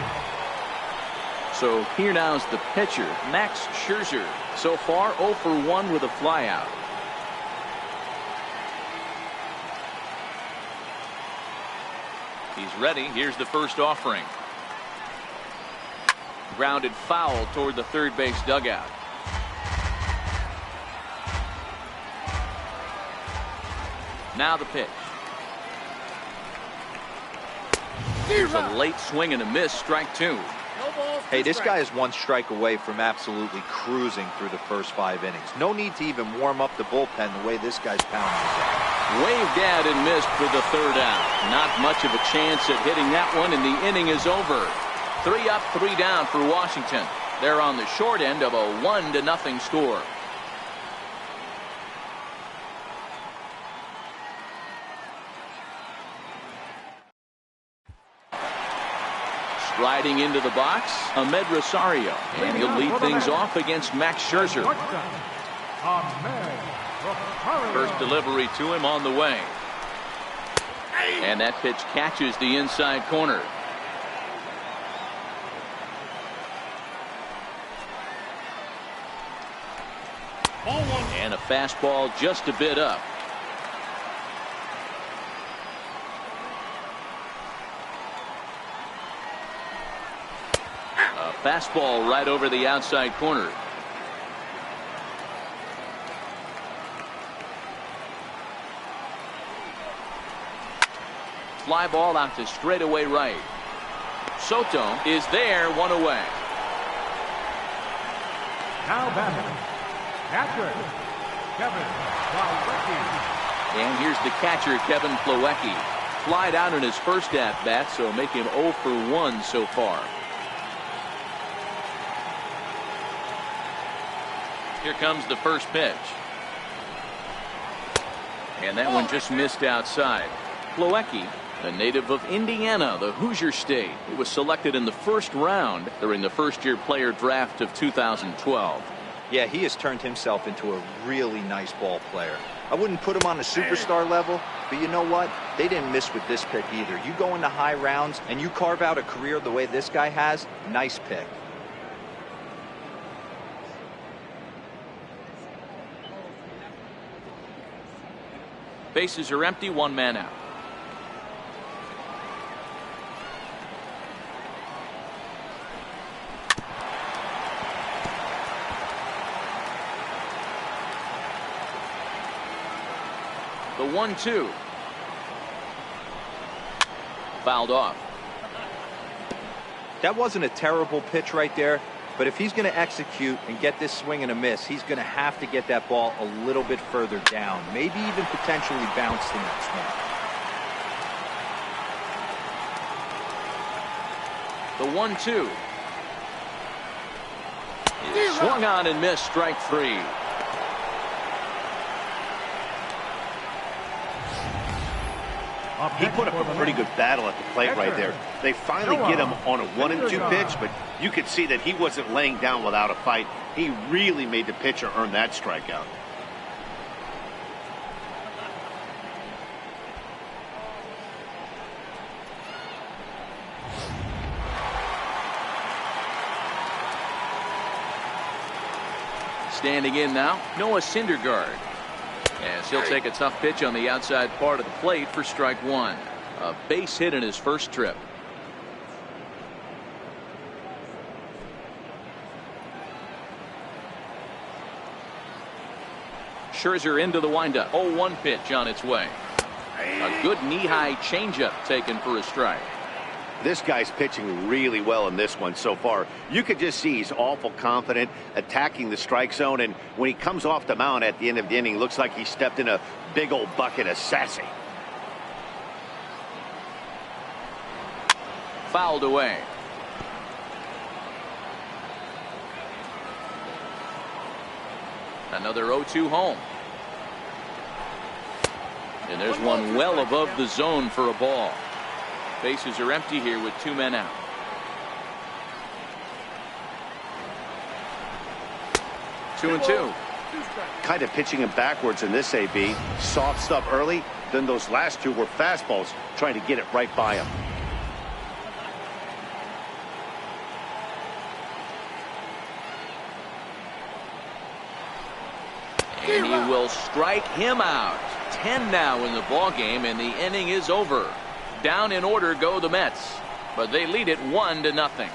So here now is the pitcher, Max Scherzer. So far 0 for 1 with a flyout. He's ready. Here's the first offering. Grounded foul toward the third base dugout. Now the pitch. Here's a late swing and a miss. Strike 2. Hey, this guy is 1 strike away from absolutely cruising through the first 5 innings. No need to even warm up the bullpen the way this guy's pounding. Waved at and missed for the third out. Not much of a chance at hitting that one, and the inning is over. 3 up, 3 down for Washington. They're on the short end of a 1-0 score. Riding into the box, Ahmed Rosario, and he'll lead things off against Max Scherzer. First delivery to him on the way. And that pitch catches the inside corner. And a fastball just a bit up. A fastball right over the outside corner. Fly ball out to straightaway right. Soto is there, 1 away. Now batting, catcher, Kevin Plawecki. And here's the catcher, Kevin Plawecki. Flied out in his first at-bat, so make him 0 for 1 so far. Here comes the first pitch. And that one just missed outside. Plawecki, a native of Indiana, the Hoosier State. He was selected in the first round during the first-year player draft of 2012. Yeah, he has turned himself into a really nice ball player. I wouldn't put him on a superstar level, but you know what? They didn't miss with this pick either. You go into high rounds and you carve out a career the way this guy has, nice pick. Bases are empty, 1 man out. The 1-2. Fouled off. That wasn't a terrible pitch right there, but if he's going to execute and get this swing and a miss, he's going to have to get that ball a little bit further down, maybe even potentially bounce the next one. The 1-2. Swung on and missed, strike 3. He put up a pretty good battle at the plate right there. They finally get him on a 1-2 pitch, but you could see that he wasn't laying down without a fight. He really made the pitcher earn that strikeout. Standing in now, Noah Syndergaard. As he'll take a tough pitch on the outside part of the plate for strike 1. A base hit in his first trip. Scherzer into the windup. 0-1 pitch on its way. A good knee-high changeup taken for a strike. This guy's pitching really well in this one so far. You could just see he's awful confident attacking the strike zone, and when he comes off the mound at the end of the inning, looks like he stepped in a big old bucket of sassy. Fouled away. Another 0-2 home. And there's one well above the zone for a ball. Bases are empty here with 2 men out. Two and two. Kind of pitching him backwards in this AB. Soft stuff early, then those last 2 were fastballs, trying to get it right by him. And he will strike him out. 10 now in the ball game, and the inning is over. Down in order go the Mets, but they lead it 1-0.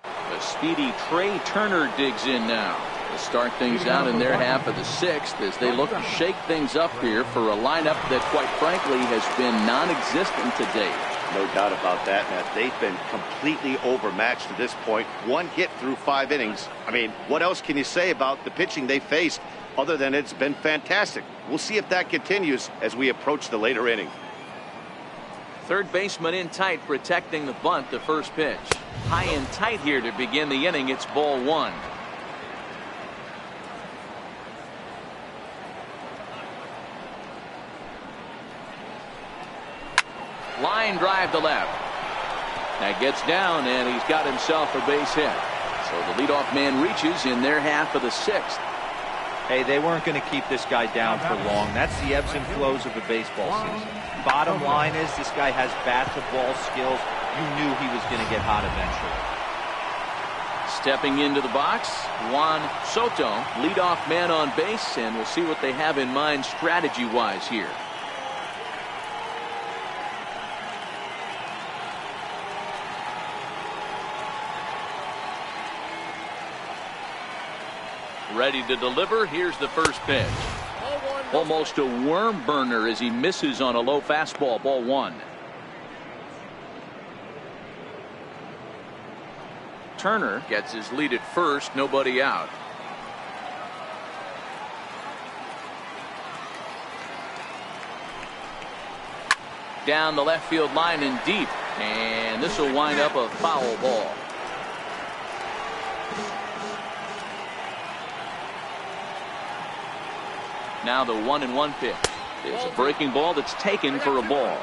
The speedy Trey Turner digs in now to start things out in their half of the 6th as they look to shake things up here for a lineup that quite frankly has been non-existent to date. No doubt about that, Matt. They've been completely overmatched to this point. 1 hit through 5 innings. I mean, what else can you say about the pitching they faced? Other than it's been fantastic. We'll see if that continues as we approach the later inning. Third baseman in tight, protecting the bunt. The first pitch. High and tight here to begin the inning. It's ball one. Line drive to left. That gets down, and he's got himself a base hit. So the leadoff man reaches in their half of the sixth. Hey, they weren't going to keep this guy down for long. That's the ebbs and flows of a baseball season. Bottom line is this guy has bat-to-ball skills. You knew he was going to get hot eventually. Stepping into the box, Juan Soto, leadoff man on base, and we'll see what they have in mind strategy-wise here. Ready to deliver. Here's the first pitch. Almost a worm burner as he misses on a low fastball. Ball one. Turner gets his lead at first. Nobody out. Down the left field line and deep. And this will wind up a foul ball. Now the 1-1 pitch. It's a breaking ball that's taken for a ball.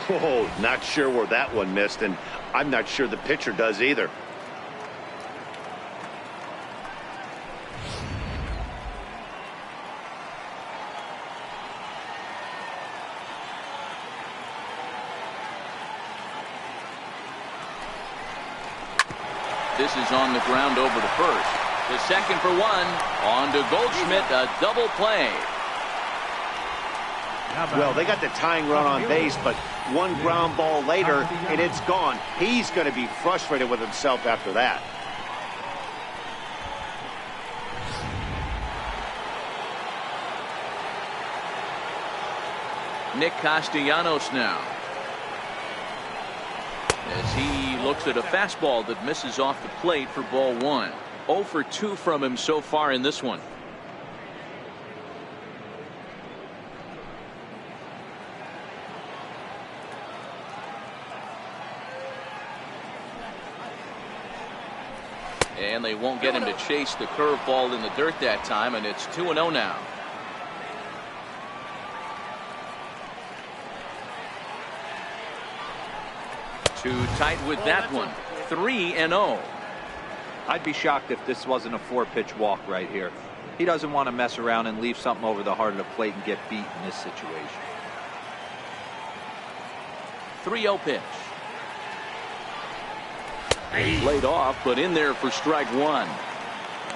Oh, not sure where that one missed, and I'm not sure the pitcher does either. This is on the ground over to first. The second for one. On to Goldschmidt, a double play. Well, they got the tying run on base, but one ground ball later, and it's gone. He's going to be frustrated with himself after that. Nick Castellanos now, as he looks at a fastball that misses off the plate for ball one. 0 for 2 from him so far in this one. And they won't get him to chase the curveball in the dirt that time, and it's 2-0 now. Too tight with that one. 3-0. I'd be shocked if this wasn't a 4-pitch walk right here. He doesn't want to mess around and leave something over the heart of the plate and get beat in this situation. 3-0 pitch. Laid off, but in there for strike one.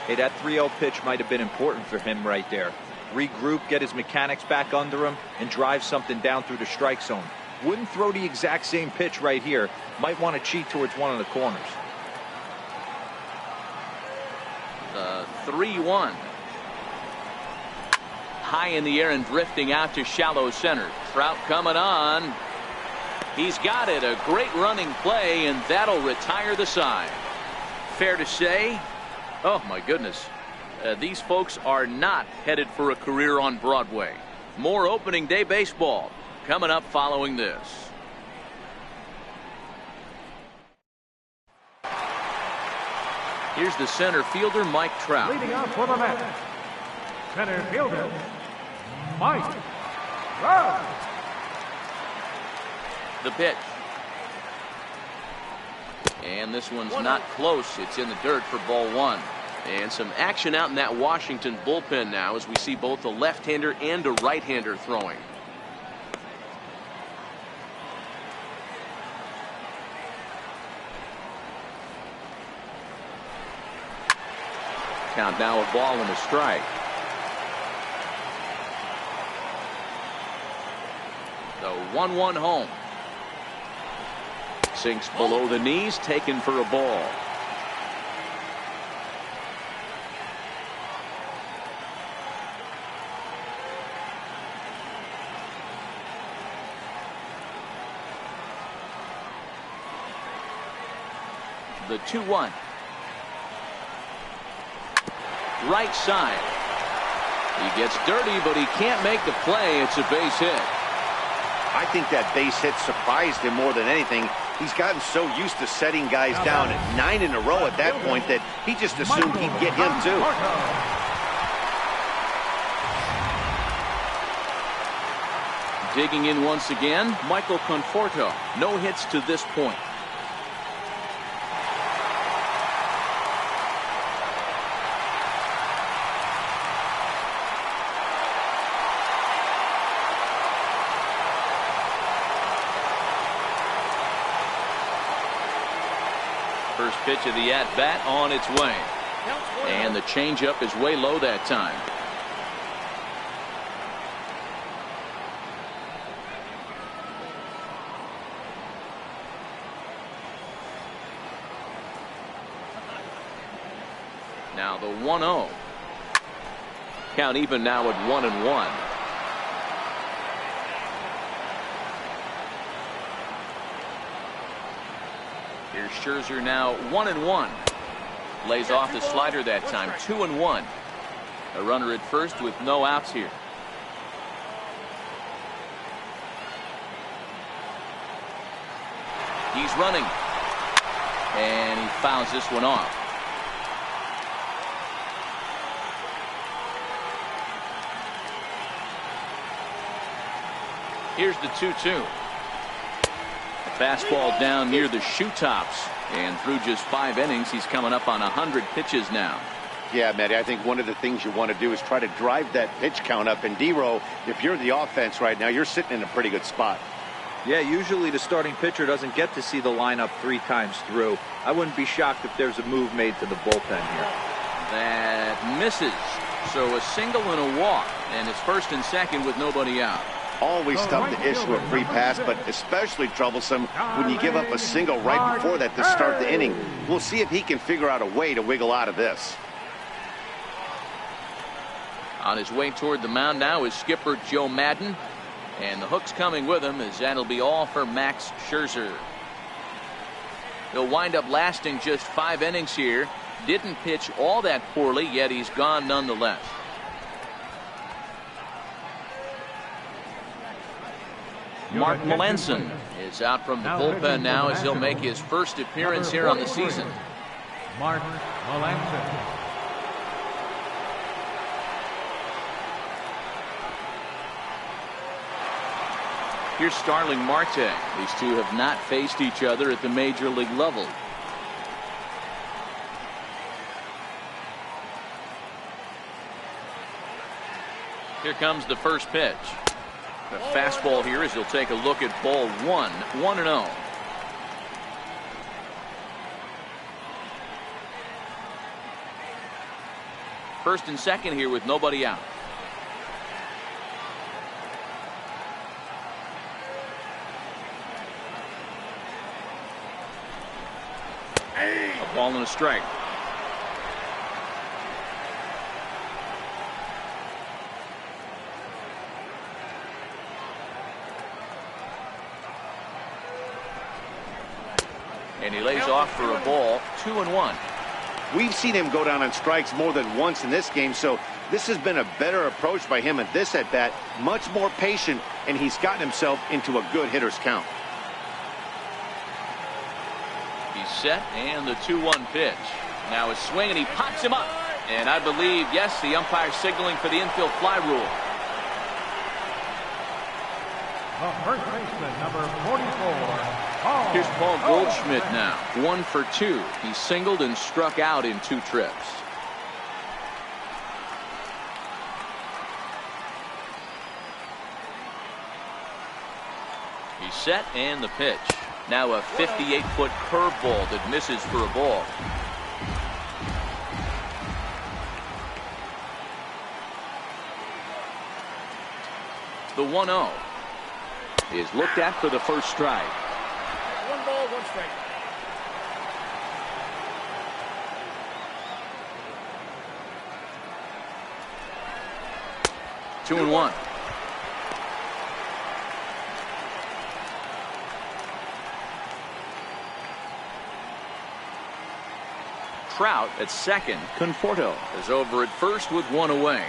Hey, that 3-0 pitch might have been important for him right there. Regroup, get his mechanics back under him, and drive something down through the strike zone. Wouldn't throw the exact same pitch right here. Might want to cheat towards one of the corners. 3-1. High in the air and drifting out to shallow center. Trout coming on. He's got it. A great running play, and that'll retire the side. Fair to say, oh my goodness, these folks are not headed for a career on Broadway. More opening day baseball coming up following this. Here's the center fielder, Mike Trout. Leading off for the Mets, center fielder, Mike Trout. The pitch. And this one's not close. It's in the dirt for ball one. And some action out in that Washington bullpen now as we see both a left-hander and a right-hander throwing. Count now a ball and a strike. The 1-1 home. Sinks below the knees, taken for a ball. The 2-1. Right side. He gets dirty, but he can't make the play. It's a base hit. I think that base hit surprised him more than anything. He's gotten so used to setting guys down at 9 in a row at that point that he just assumed he'd get him too. Digging in once again, Michael Conforto. No hits to this point. First pitch of the at-bat on its way. And the changeup is way low that time. Now the 1-0. Count even now at 1-1. Here's Scherzer now 1-1. Lays off the slider that time. 2-1. A runner at first with no outs here. He's running. And he fouls this one off. Here's the 2-2. Fastball down near the shoe tops, and through just 5 innings he's coming up on 100 pitches now. Yeah, Matty, I think one of the things you want to do is try to drive that pitch count up. And D-Row, if you're the offense right now, you're sitting in a pretty good spot. Yeah, usually the starting pitcher doesn't get to see the lineup 3 times through. I wouldn't be shocked if there's a move made to the bullpen here. That misses. So a single and a walk, and it's first and second with nobody out. Always tough to issue a free pass, but especially troublesome when you give up a single right before that to start the inning. We'll see if he can figure out a way to wiggle out of this. On his way toward the mound now is skipper Joe Maddon, and the hook's coming with him, as that'll be all for Max Scherzer. He'll wind up lasting just 5 innings here. Didn't pitch all that poorly, yet he's gone nonetheless. Mark Melanson is out from the bullpen now, as he'll make his first appearance here on the season. Mark Melanson. Here's Starling Marte. These two have not faced each other at the major league level. Here comes the first pitch. The fastball here, as he'll take a look at ball 1, 1-0. First and second here with nobody out. A ball and a strike. And he lays off for a ball. 2-1. We've seen him go down on strikes more than once in this game, so this has been a better approach by him at this at-bat. Much more patient, and he's gotten himself into a good hitter's count. He's set, and the 2-1 pitch. Now a swing, and he pops him up. And I believe, yes, the umpire signaling for the infield fly rule. The first baseman, number 44. Paul. Here's Paul Goldschmidt now. 1 for 2. He singled and struck out in 2 trips. He's set, and the pitch. Now a 58-foot curveball that misses for a ball. The 1-0 is looked at for the first strike. 1 ball, 1 strike. Two and 1. Trout at second. Conforto is over at first with 1 away.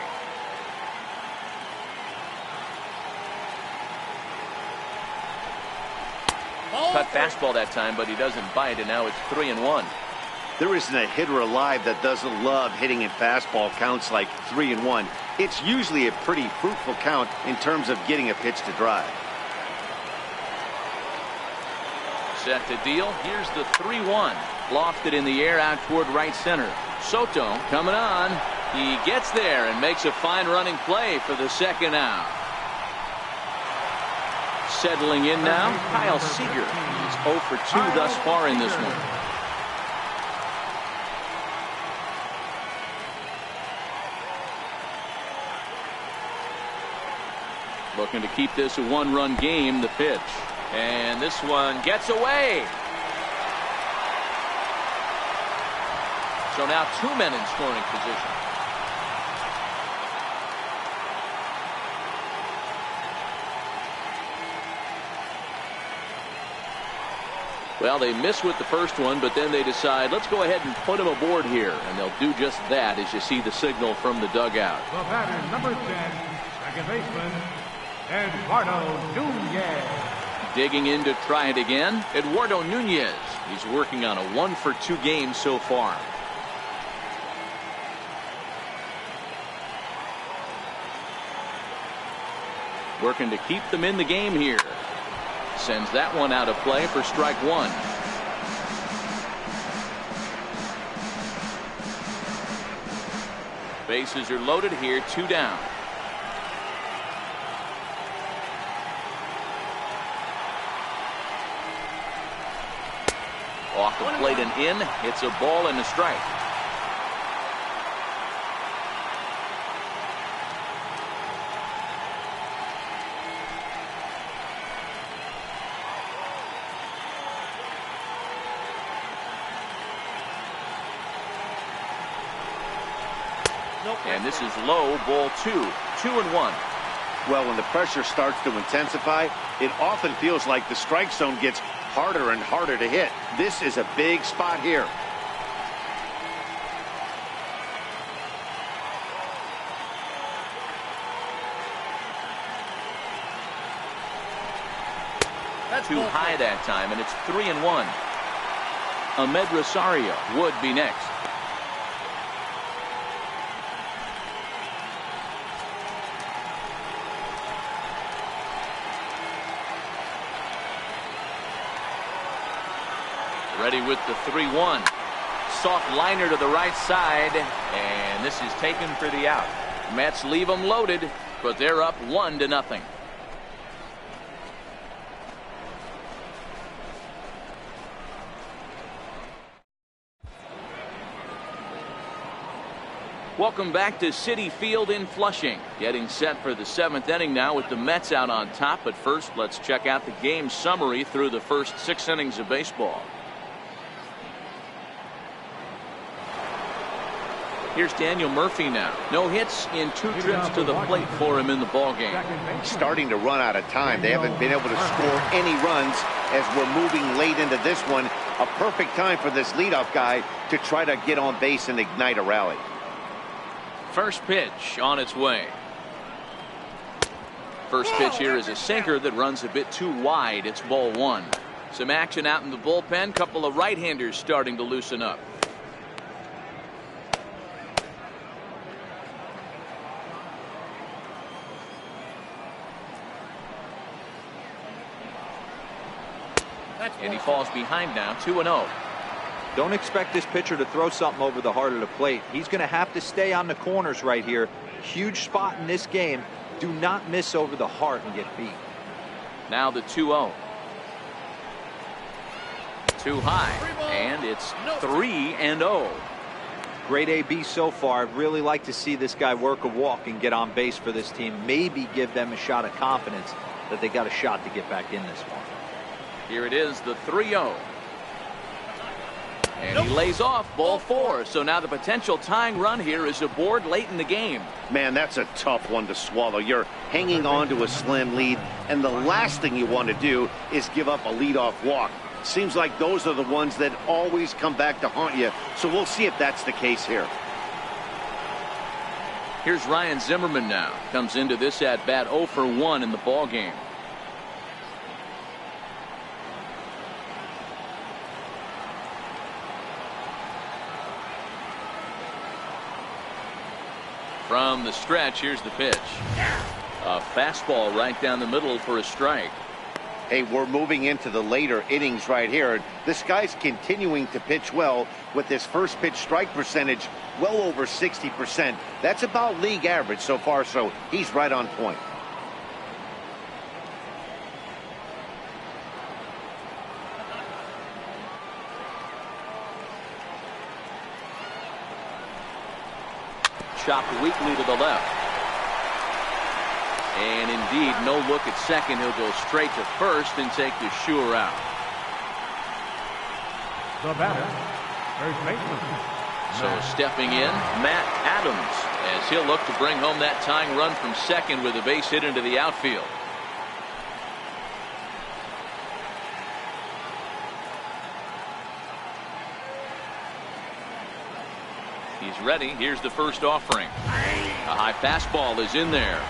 Cut fastball that time, but he doesn't bite, and now it's 3-1. There isn't a hitter alive that doesn't love hitting in fastball counts like 3-1. It's usually a pretty fruitful count in terms of getting a pitch to drive. Set to deal. Here's the 3-1. Lofted in the air out toward right center. Soto coming on. He gets there and makes a fine running play for the second out. Settling in now, Kyle Seager. He's 0 for 2 thus far in this one. Looking to keep this a one-run game. The pitch. And this one gets away. So now 2 men in scoring position. Well, they miss with the first one, but then they decide, let's go ahead and put him aboard here. And they'll do just that as you see the signal from the dugout. The batter, number 10, second baseman, Eduardo Nunez. Digging in to try it again, Eduardo Nunez. He's working on a 1 for 2 game so far. Working to keep them in the game here. Sends that one out of play for strike 1. Bases are loaded here, 2 down. Off the plate and in. It's a ball and a strike. And this is low, ball 2. 2-1. Well, when the pressure starts to intensify, it often feels like the strike zone gets harder and harder to hit. This is a big spot here. That's too high that time, and it's 3-1. Ahmed Rosario would be next. Ready with the 3-1. Soft liner to the right side, and this is taken for the out. Mets leave them loaded, but they're up 1-0. Welcome back to Citi Field in Flushing. Getting set for the 7th inning now with the Mets out on top. But first, let's check out the game summary through the first 6 innings of baseball. Here's Daniel Murphy now. No hits in 2 trips to the plate for him in the ballgame. Starting to run out of time. They haven't been able to score any runs as we're moving late into this one. A perfect time for this leadoff guy to try to get on base and ignite a rally. First pitch on its way. First pitch here is a sinker that runs a bit too wide. It's ball 1. Some action out in the bullpen. Couple of right-handers starting to loosen up. And he falls behind now, 2-0. Don't expect this pitcher to throw something over the heart of the plate. He's going to have to stay on the corners right here. Huge spot in this game. Do not miss over the heart and get beat. Now the 2-0. Too high, and it's 3-0. Great AB so far. I'd really like to see this guy work a walk and get on base for this team. Maybe give them a shot of confidence that they got a shot to get back in this one. Here it is, the 3-0. And he lays off, ball 4. So now the potential tying run here is aboard late in the game. Man, that's a tough one to swallow. You're hanging on to a slim lead, and the last thing you want to do is give up a leadoff walk. Seems like those are the ones that always come back to haunt you. So we'll see if that's the case here. Here's Ryan Zimmerman now. Comes into this at bat 0 for 1 in the ball game. from the stretch. Here's the pitch. A fastball right down the middle for a strike. Hey, we're moving into the later innings right here. This guy's continuing to pitch well with his first pitch strike percentage well over 60%. That's about league average so far, so he's right on point. Chopped weakly to the left. And indeed, no look at second. He'll go straight to first and take the sure out. The batter, first baseman. So stepping in, Matt Adams, as he'll look to bring home that tying run from second with a base hit into the outfield. He's ready. Here's the first offering. A high fastball is in there.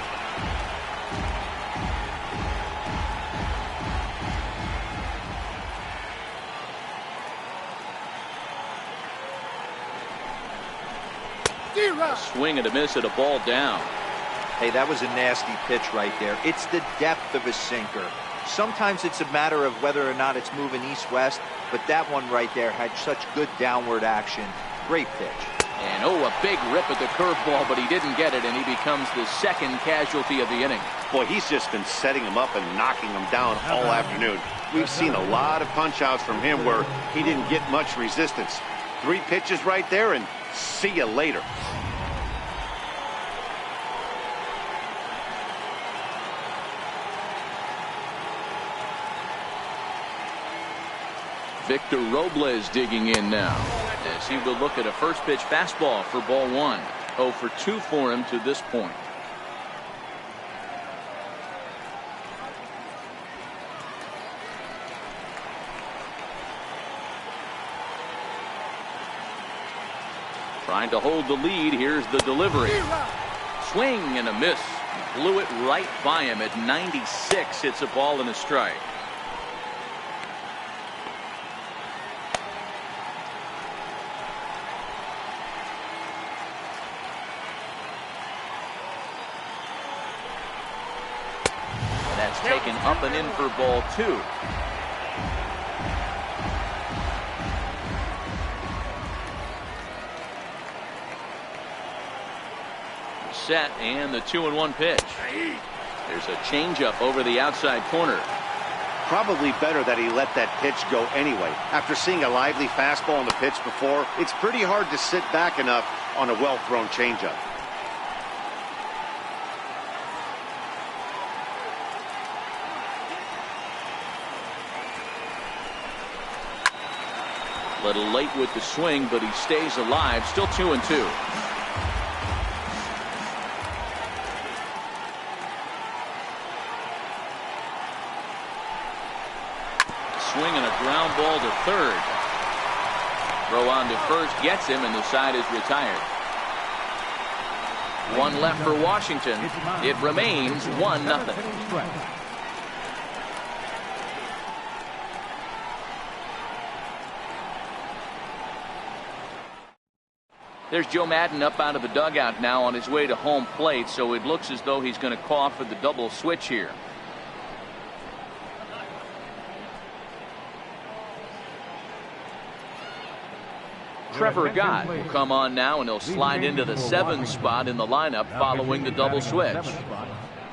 A swing and a miss at a ball down. Hey, that was a nasty pitch right there. It's the depth of a sinker. Sometimes it's a matter of whether or not it's moving east-west, but that one right there had such good downward action. Great pitch. And a big rip at the curveball, but he didn't get it, and he becomes the second casualty of the inning. Boy, he's just been setting him up and knocking him down all afternoon. We've seen a lot of punch-outs from him where he didn't get much resistance. 3 pitches right there, and see you later. Victor Robles digging in now as he will look at a first pitch fastball for ball 1. 0 for 2 for him to this point. Trying to hold the lead. Here's the delivery. Swing and a miss. Blew it right by him at 96. It's a ball and a strike. That's taken up and in for ball 2. Set and the 2-1 pitch. There's a changeup over the outside corner. Probably better that he let that pitch go anyway. After seeing a lively fastball on the pitch before, it's pretty hard to sit back enough on a well-thrown changeup. Little late with the swing, but he stays alive. Still 2-2. Swing and a ground ball to third. Throw on to first gets him, and the side is retired. 1 left for Washington. It remains 1-0. There's Joe Maddon up out of the dugout now on his way to home plate, so it looks as though he's going to call for the double switch here. Trevor Gott will come on now, and he'll slide into the 7th spot in the lineup following the double switch.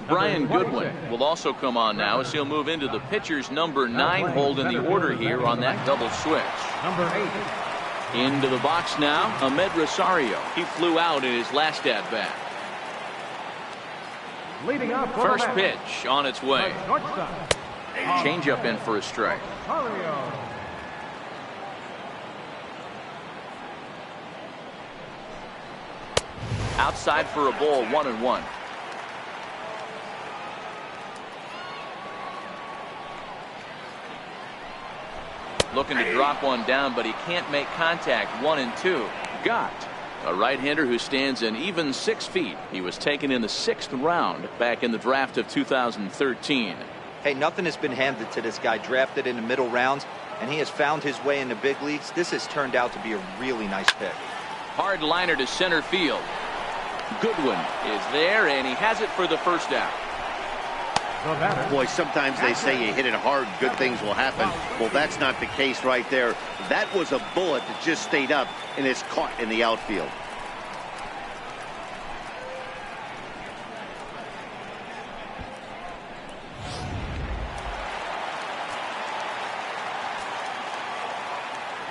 Brian Goodwin will also come on now as he'll move into the pitcher's number 9 hold in the order here on that double switch. Number 8. Into the box now, Amed Rosario. He flew out in his last at-bat. Leading up for First the pitch on its way. shortstop. Changeup in for a strike. Rosario. Outside for a ball, 1-1. Looking to drop one down, but he can't make contact. 1-2. Gott, a right-hander who stands an even 6 feet. He was taken in the 6th round back in the draft of 2013. Hey, nothing has been handed to this guy. Drafted in the middle rounds, and he has found his way in the big leagues. This has turned out to be a really nice pick. Hard liner to center field. Goodwin is there, and he has it for the first down. Boy, sometimes they say you hit it hard, good things will happen. Well, that's not the case right there. That was a bullet that just stayed up and is caught in the outfield.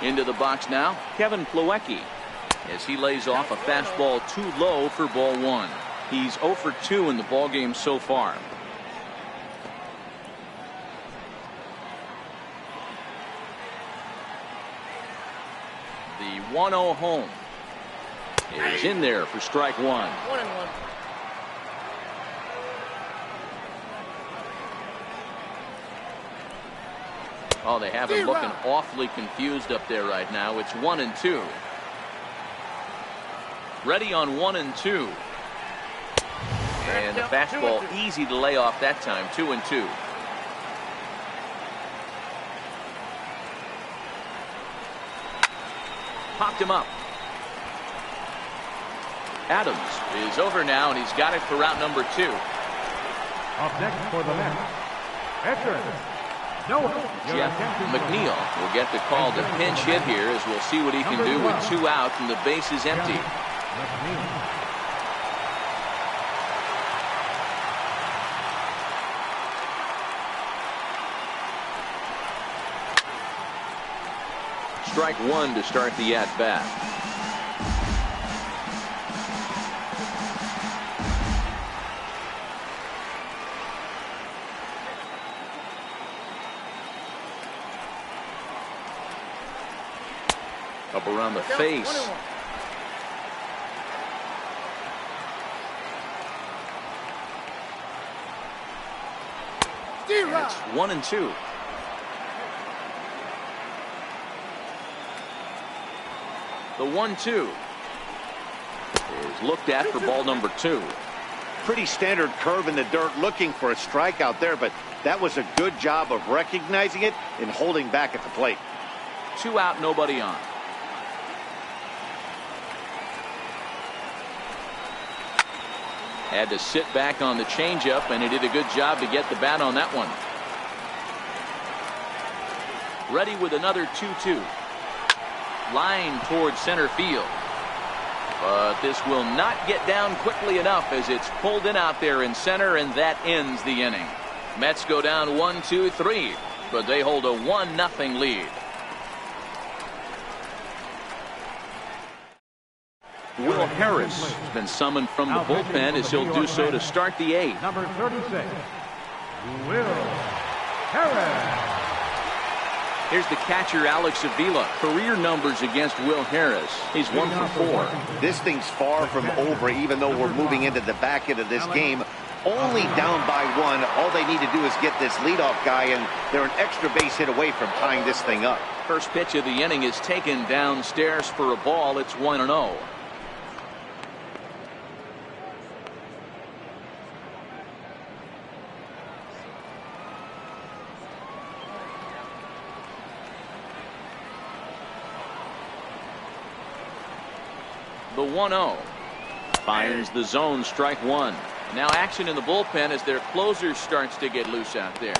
Into the box now, Kevin Plawecki, as he lays off a fastball too low for ball one. He's 0 for 2 in the ballgame so far. The 1-0 home is in there for strike one. 1-1. Oh, they have him looking awfully confused up there right now. It's 1-2. Ready on 1-2. And the fastball easy to lay off that time. 2-2. Popped him up. Adams is over now, and he's got it for route number 2. Up next for the Mets, pitcher Noah. Jeff McNeil will get the call to pinch hit here, as we'll see what he can do with 2 outs and the base is empty. Strike one to start the at-bat. Up around the face. 1-1. It's 1-2. The 1-2 is looked at for ball number 2. Pretty standard curve in the dirt, looking for a strikeout there, but that was a good job of recognizing it and holding back at the plate. 2 out, nobody on. Had to sit back on the changeup, and he did a good job to get the bat on that one. Ready with another 2-2. Line towards center field. But this will not get down quickly enough, as it's pulled in out there in center, and that ends the inning. Mets go down 1-2-3, but they hold a 1-0 lead. Will Harris has been summoned from the bullpen, as he'll do so to start the 8th. Number 36, Will Harris. Here's the catcher, Alex Avila. Career numbers against Will Harris. He's 1 for 4. This thing's far from over, even though we're moving into the back end of this game. Only down by 1. All they need to do is get this leadoff guy, and they're an extra base hit away from tying this thing up. First pitch of the inning is taken downstairs for a ball. It's 1-0. The 1-0 finds the zone, strike one. Now action in the bullpen as their closer starts to get loose out there.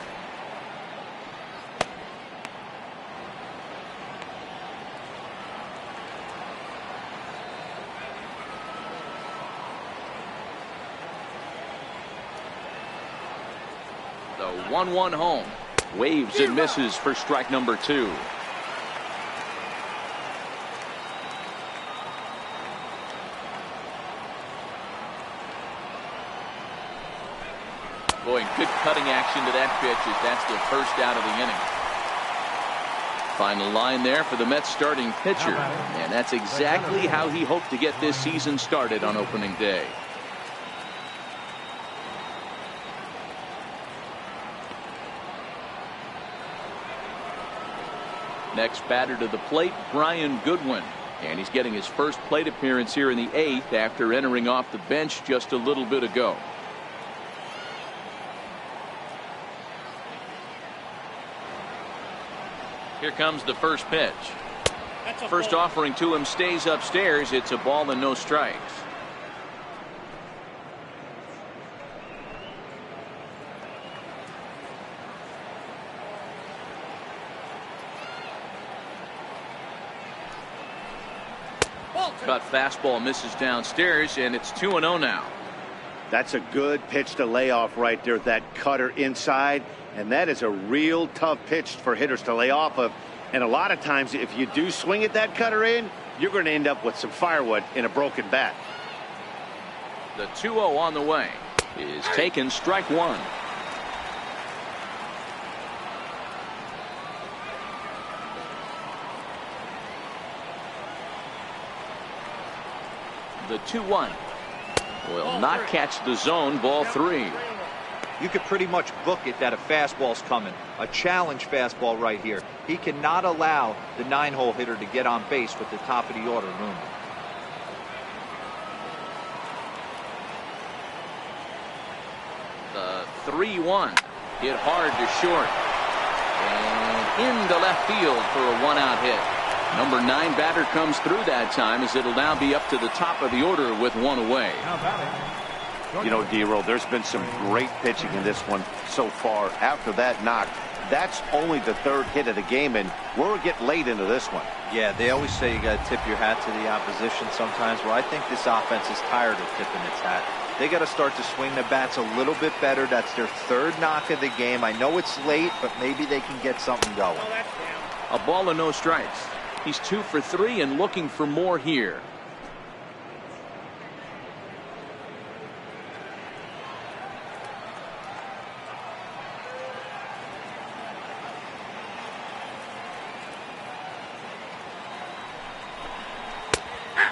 The 1-1 home. Waves and misses for strike number 2. Boy, good cutting action to that pitch, as that's the first out of the inning. Final line there for the Mets starting pitcher, and that's exactly how he hoped to get this season started on opening day. Next batter to the plate, Brian Goodwin, and he's getting his first plate appearance here in the 8th after entering off the bench just a little bit ago. Here comes the first pitch. First offering to him stays upstairs. It's a ball and no strikes. Cut fastball misses downstairs, and it's 2-0 now. That's a good pitch to lay off right there, that cutter inside. And that is a real tough pitch for hitters to lay off of. And a lot of times, if you do swing at that cutter in, you're going to end up with some firewood in a broken bat. The 2-0 on the way is taken, strike one. The 2-1 will not catch the zone, ball three. You could pretty much book it that a fastball's coming. A challenge fastball right here. He cannot allow the 9-hole hitter to get on base with the top of the order looming. The 3-1 hit hard to short and into left field for a one-out hit. Number 9 batter comes through that time, as it'll now be up to the top of the order with one away. You know, D-Roll, there's been some great pitching in this one so far. After that knock, that's only the third hit of the game, and we're getting late into this one. Yeah, they always say you got to tip your hat to the opposition sometimes. Well, I think this offense is tired of tipping its hat. They got to start to swing the bats a little bit better. That's their third knock of the game. I know it's late, but maybe they can get something going. A ball and no strikes. He's 2 for 3 and looking for more here.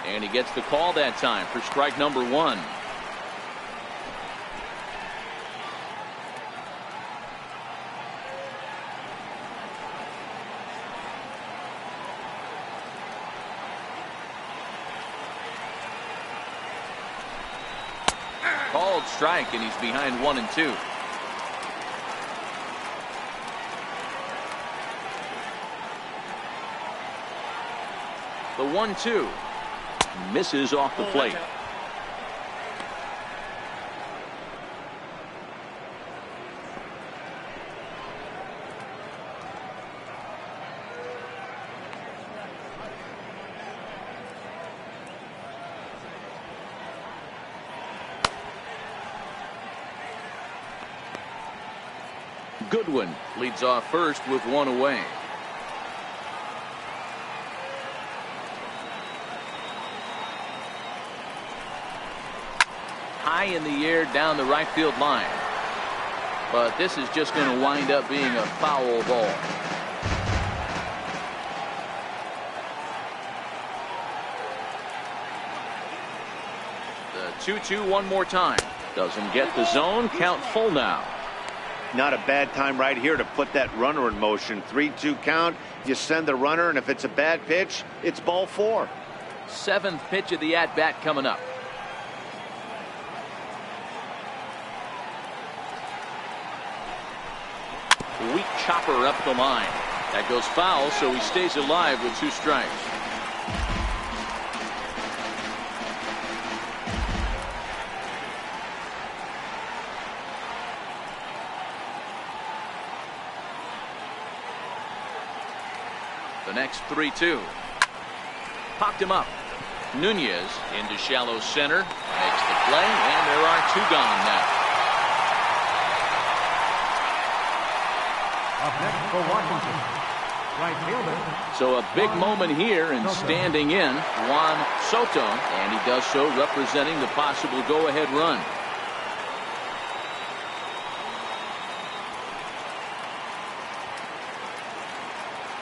And he gets the call that time for strike number 1. Called strike, and he's behind 1 and 2. The 1-2 misses off the plate. Goodwin leads off first with 1 away. High in the air down the right field line. But this is just going to wind up being a foul ball. The 2-2 one more time. Doesn't get the zone. Count full now. Not a bad time right here to put that runner in motion. 3-2 count. You send the runner, and if it's a bad pitch, it's ball 4. 7th pitch of the at-bat coming up. Weak chopper up the line. That goes foul, so he stays alive with 2 strikes. The next 3-2. Popped him up. Nunez into shallow center. Makes the play, and there are 2 gone now. Up next for Washington, right fielder. So a big moment here, and standing in, Juan Soto, and he does so representing the possible go-ahead run.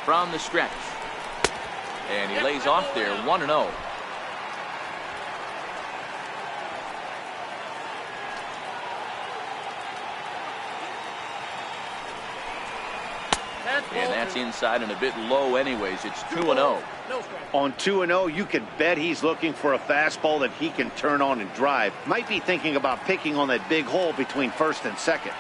From the stretch, and he lays off there, 1-0. And that's inside and a bit low anyways. It's 2-0. On 2-0, you can bet he's looking for a fastball that he can turn on and drive. Might be thinking about picking on that big hole between first and second.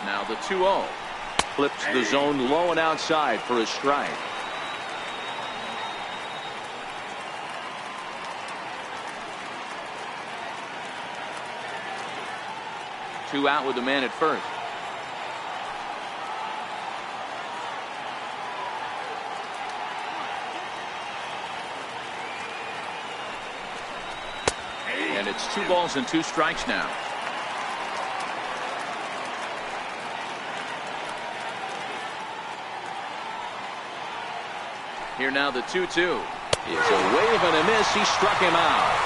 Now the 2-0. Flips the zone low and outside for a strike. Two out with the man at first. And it's 2 balls and 2 strikes now. Here now the 2-2. It's a wave and a miss. He struck him out.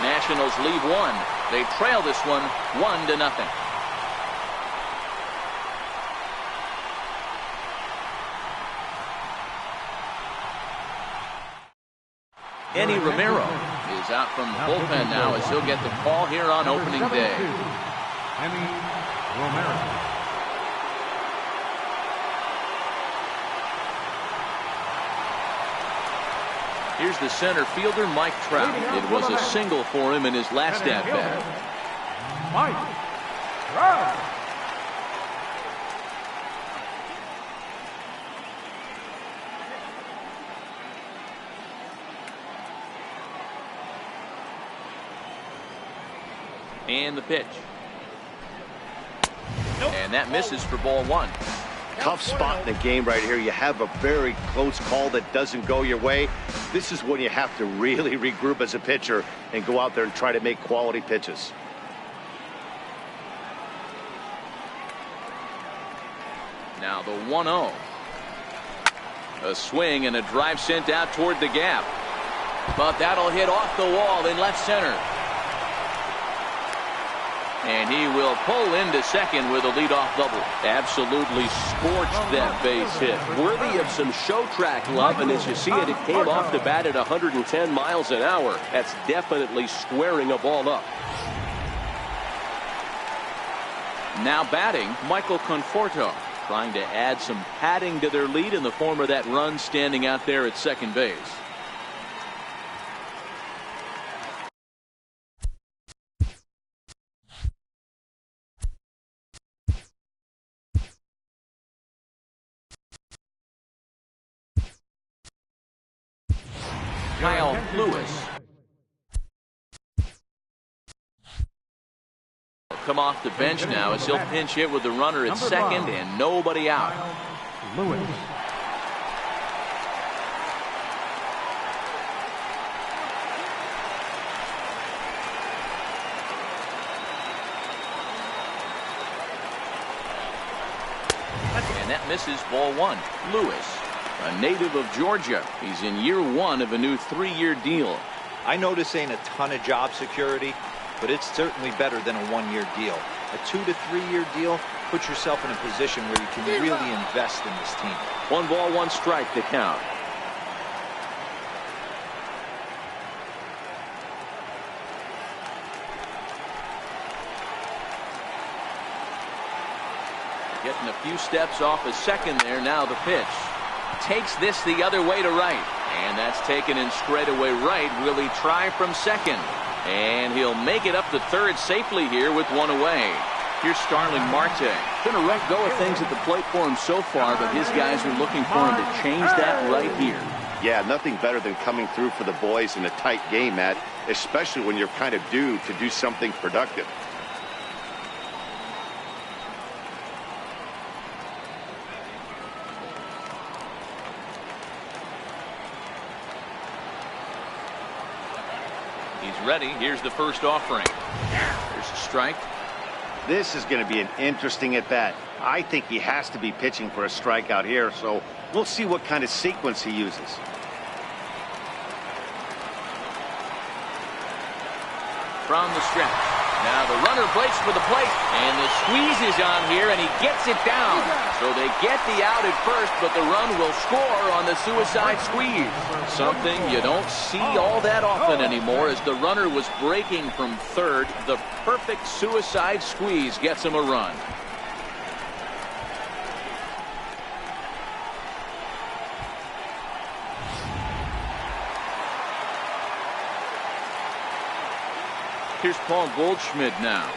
Nationals lead 1. They trail this one 1-0. Eddie Romero is out from the bullpen now as he'll get the call here on opening day. Eddie Romero. Here's the center fielder, Mike Trout. It was a single for him in his last at-bat. Mike Trout. And the pitch. And that misses for ball 1. Tough spot in the game right here. You have a very close call that doesn't go your way. This is when you have to really regroup as a pitcher and go out there and try to make quality pitches. Now the 1-0. A swing and a drive sent out toward the gap. But that'll hit off the wall in left center. And he will pull into second with a leadoff double. Absolutely scorched that base hit. Worthy of some show track love, and as you see it, it came off the bat at 110 miles an hour. That's definitely squaring a ball up. Now batting, Michael Conforto, trying to add some padding to their lead in the form of that run standing out there at second base. Kyle Lewis. Come off the bench now as he'll pinch hit with the runner at second and nobody out. Lewis. And that misses ball 1. Lewis, a native of Georgia. He's in year 1 of a new 3-year deal. I know this ain't a ton of job security, but it's certainly better than a 1-year deal. A 2 to 3-year deal puts yourself in a position where you can really invest in this team. 1 ball, 1 strike to count. Getting a few steps off a second there. Now the pitch. Takes this the other way to right. And that's taken in straightaway right. Will he try from second? And he'll make it up to third safely here with 1 away. Here's Starling Marte. Been a rough go of things at the plate for him so far, but his guys are looking for him to change that right here. Yeah, nothing better than coming through for the boys in a tight game, Matt, especially when you're kind of due to do something productive. He's ready. Here's the first offering. There's a strike. This is going to be an interesting at-bat. I think he has to be pitching for a strikeout here, so we'll see what kind of sequence he uses. From the stretch. Now the runner breaks for the plate, and the squeeze is on here, and he gets it down. So they get the out at first, but the run will score on the suicide squeeze. Something you don't see all that often anymore as the runner was breaking from third. The perfect suicide squeeze gets him a run. Here's Paul Goldschmidt now.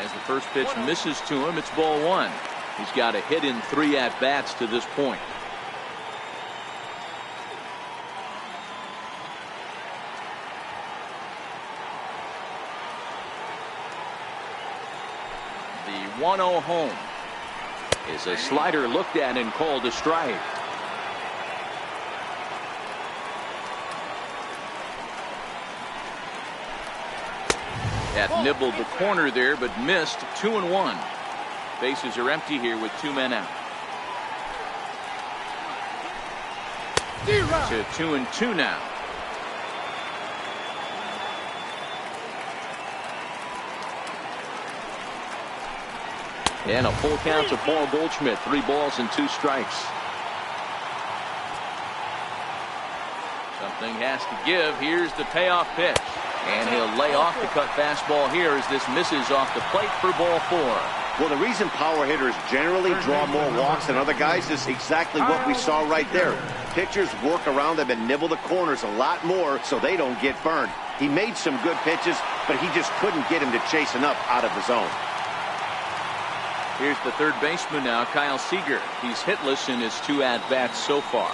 As the first pitch misses to him, it's ball 1. He's got a hit in 3 at-bats to this point. The 1-0 home is a slider looked at and called a strike. That nibbled the corner there, but missed. 2-1. Bases are empty here with 2 men out. To 2-2 now. And a full count to Paul Goldschmidt. 3 balls and 2 strikes. Something has to give. Here's the payoff pitch. And he'll lay off the cut fastball here as this misses off the plate for ball 4. Well, the reason power hitters generally draw more walks than other guys is exactly what we saw right there. Pitchers work around them and nibble the corners a lot more so they don't get burned. He made some good pitches, but he just couldn't get him to chase enough out of the zone. Here's the third baseman now, Kyle Seager. He's hitless in his 2 at-bats so far.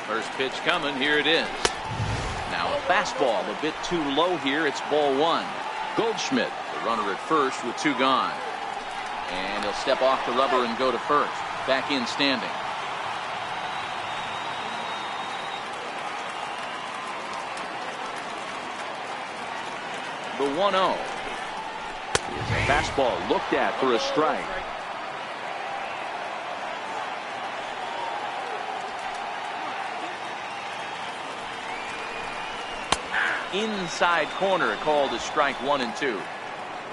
First pitch coming. Here it is. Now a fastball a bit too low here. It's ball 1. Goldschmidt, the runner at first with 2 gone. And he'll step off the rubber and go to first. Back in standing. The 1-0. Here's a fastball looked at for a strike. Inside corner, called as strike 1 and 2.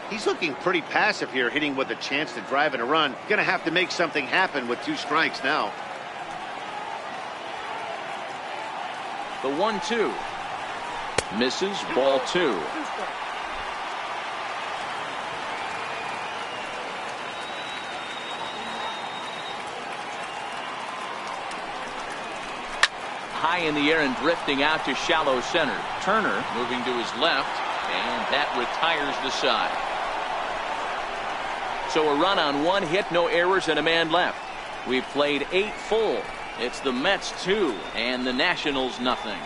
He's looking pretty passive here, hitting with a chance to drive in a run. Gonna have to make something happen with 2 strikes now. The 1-2. Misses, ball 2. High in the air and drifting out to shallow center. Turner moving to his left, and that retires the side. So a run on 1 hit, no errors, and a man left. We've played 8 full. It's the Mets 2 and the Nationals nothing.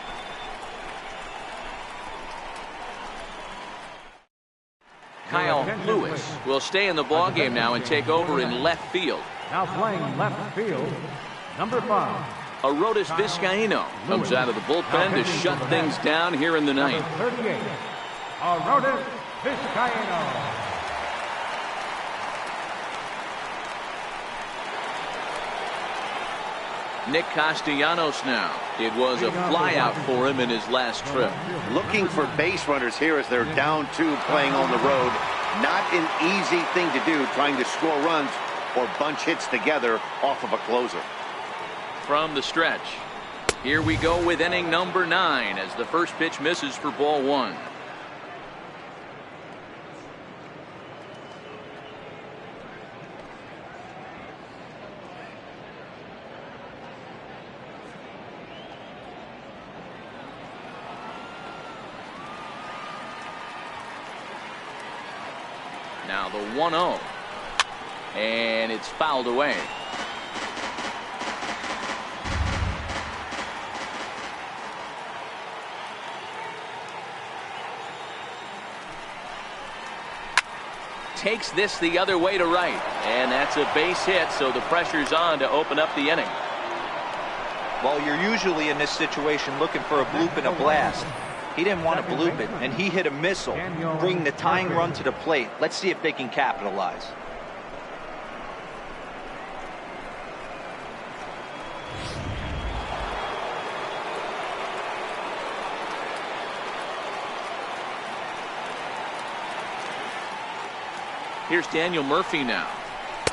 Kyle Lewis will stay in the ballgame now and take over in left field. Now playing left field, number 5. Arodys Vizcaino comes out of the bullpen to shut things down here in the ninth. 38, Arodys Vizcaino. Nick Castellanos now. It was a flyout for him in his last trip. Looking for base runners here as they're down 2 playing on the road. Not an easy thing to do, trying to score runs or bunch hits together off of a closer. From the stretch, here we go with inning number 9 as the first pitch misses for ball 1. Now the 1-0, and it's fouled away. Takes this the other way to right, and that's a base hit, so the pressure's on to open up the inning. Well, you're usually in this situation looking for a bloop and a blast. He didn't want to bloop it, and he hit a missile, bringing the tying run to the plate. Let's see if they can capitalize. Here's Daniel Murphy now.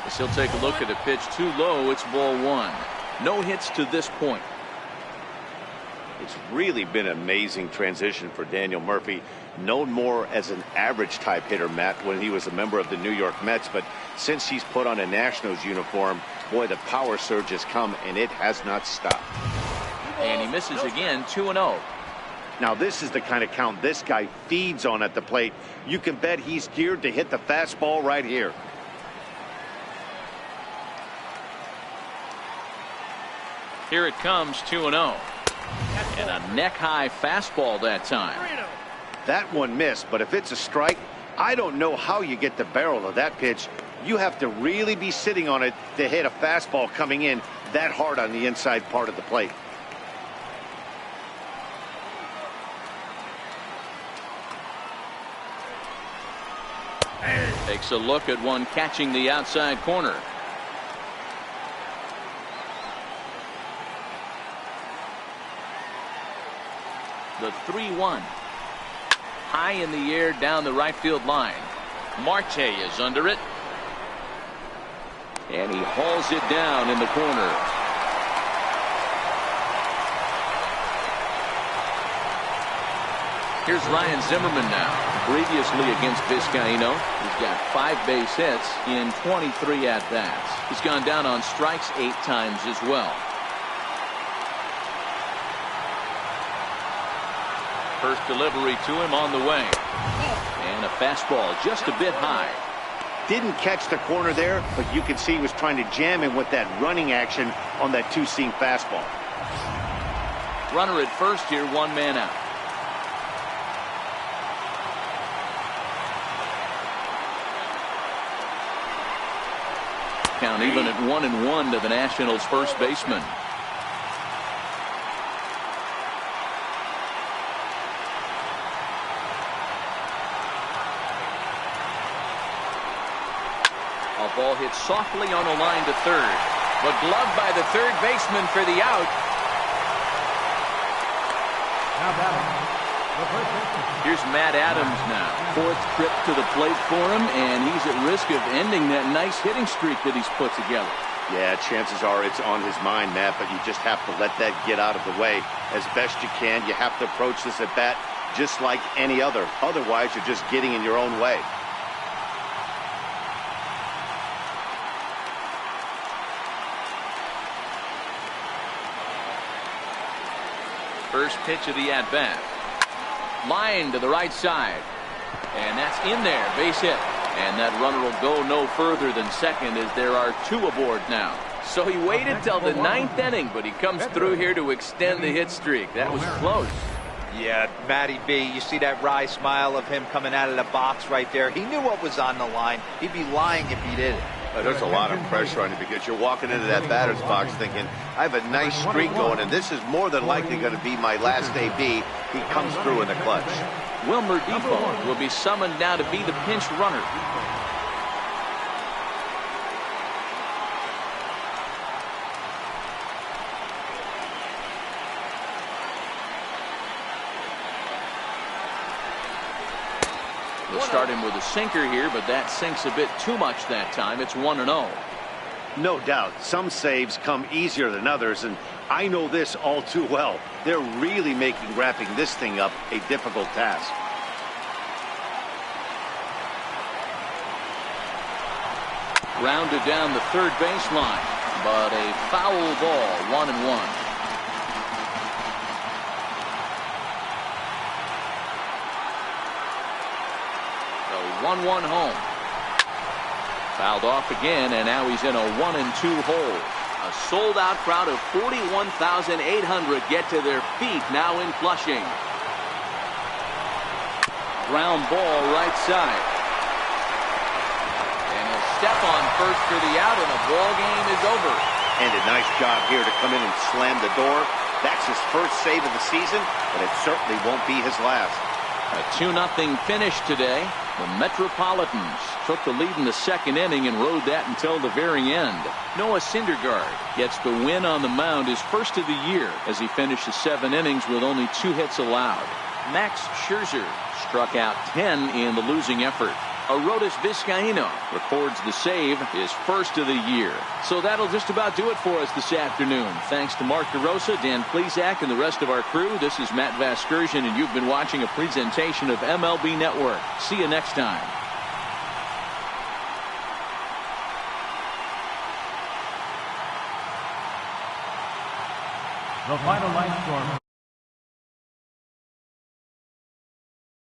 As he'll take a look at a pitch too low. It's ball 1. No hits to this point. It's really been an amazing transition for Daniel Murphy, known more as an average type hitter, Matt, when he was a member of the New York Mets. But since he's put on a Nationals uniform, boy, the power surge has come, and it has not stopped. And he misses again, 2-0. Now, this is the kind of count this guy feeds on at the plate. You can bet he's geared to hit the fastball right here. Here it comes, 2-0. And a neck-high fastball that time. That one missed, but if it's a strike, I don't know how you get the barrel of that pitch. You have to really be sitting on it to hit a fastball coming in that hard on the inside part of the plate. Takes a look at one catching the outside corner. The 3-1. High in the air down the right field line. Marte is under it. And he hauls it down in the corner. Here's Ryan Zimmerman now. Previously against Vizcaino, he's got 5 base hits in 23 at-bats. He's gone down on strikes 8 times as well. First delivery to him on the way. And a fastball just a bit high. Didn't catch the corner there, but you can see he was trying to jam him with that running action on that two-seam fastball. Runner at first here, 1 man out. Count even at 1-1 to the Nationals' first baseman. A ball hit softly on a line to third, but gloved by the third baseman for the out. Here's Matt Adams now. 4th trip to the plate for him, and he's at risk of ending that nice hitting streak that he's put together. Yeah, chances are it's on his mind, Matt, but you just have to let that get out of the way as best you can. You have to approach this at bat just like any other. Otherwise, you're just getting in your own way. First pitch of the at-bat. Line to the right side. And that's in there. Base hit. And that runner will go no further than second as there are 2 aboard now. So he waited till the 9th inning, but he comes through here to extend the hit streak. That was close. Yeah, Matty B, you see that wry smile of him coming out of the box right there. He knew what was on the line. He'd be lying if he didn't. There's a lot of pressure on you because you're walking into that batter's box thinking, I have a nice streak going, and this is more than likely going to be my last AB. He comes through in the clutch. Wilmer Depot will be summoned now to be the pinch runner. We'll start him with a sinker here, but that sinks a bit too much that time. It's 1-0. No doubt. Some saves come easier than others, and I know this all too well. They're really making wrapping this thing up a difficult task. Rounded down the third baseline, but a foul ball, 1-1. So 1-1 home. Fouled off again, and now he's in a 1-2 hole. A sold-out crowd of 41,800 get to their feet now in Flushing. Ground ball right side. And he'll step on first for the out, and the ball game is over. And a nice job here to come in and slam the door. That's his first save of the season, but it certainly won't be his last. A 2-0 finish today. The Metropolitans took the lead in the second inning and rode that until the very end. Noah Syndergaard gets the win on the mound, his first of the year, as he finishes 7 innings with only 2 hits allowed. Max Scherzer struck out 10 in the losing effort. Arodys Vizcaino records the save, his first of the year. So that'll just about do it for us this afternoon. Thanks to Mark DeRosa, Dan Plesac, and the rest of our crew. This is Matt Vasgersian, and you've been watching a presentation of MLB Network. See you next time. The final line score.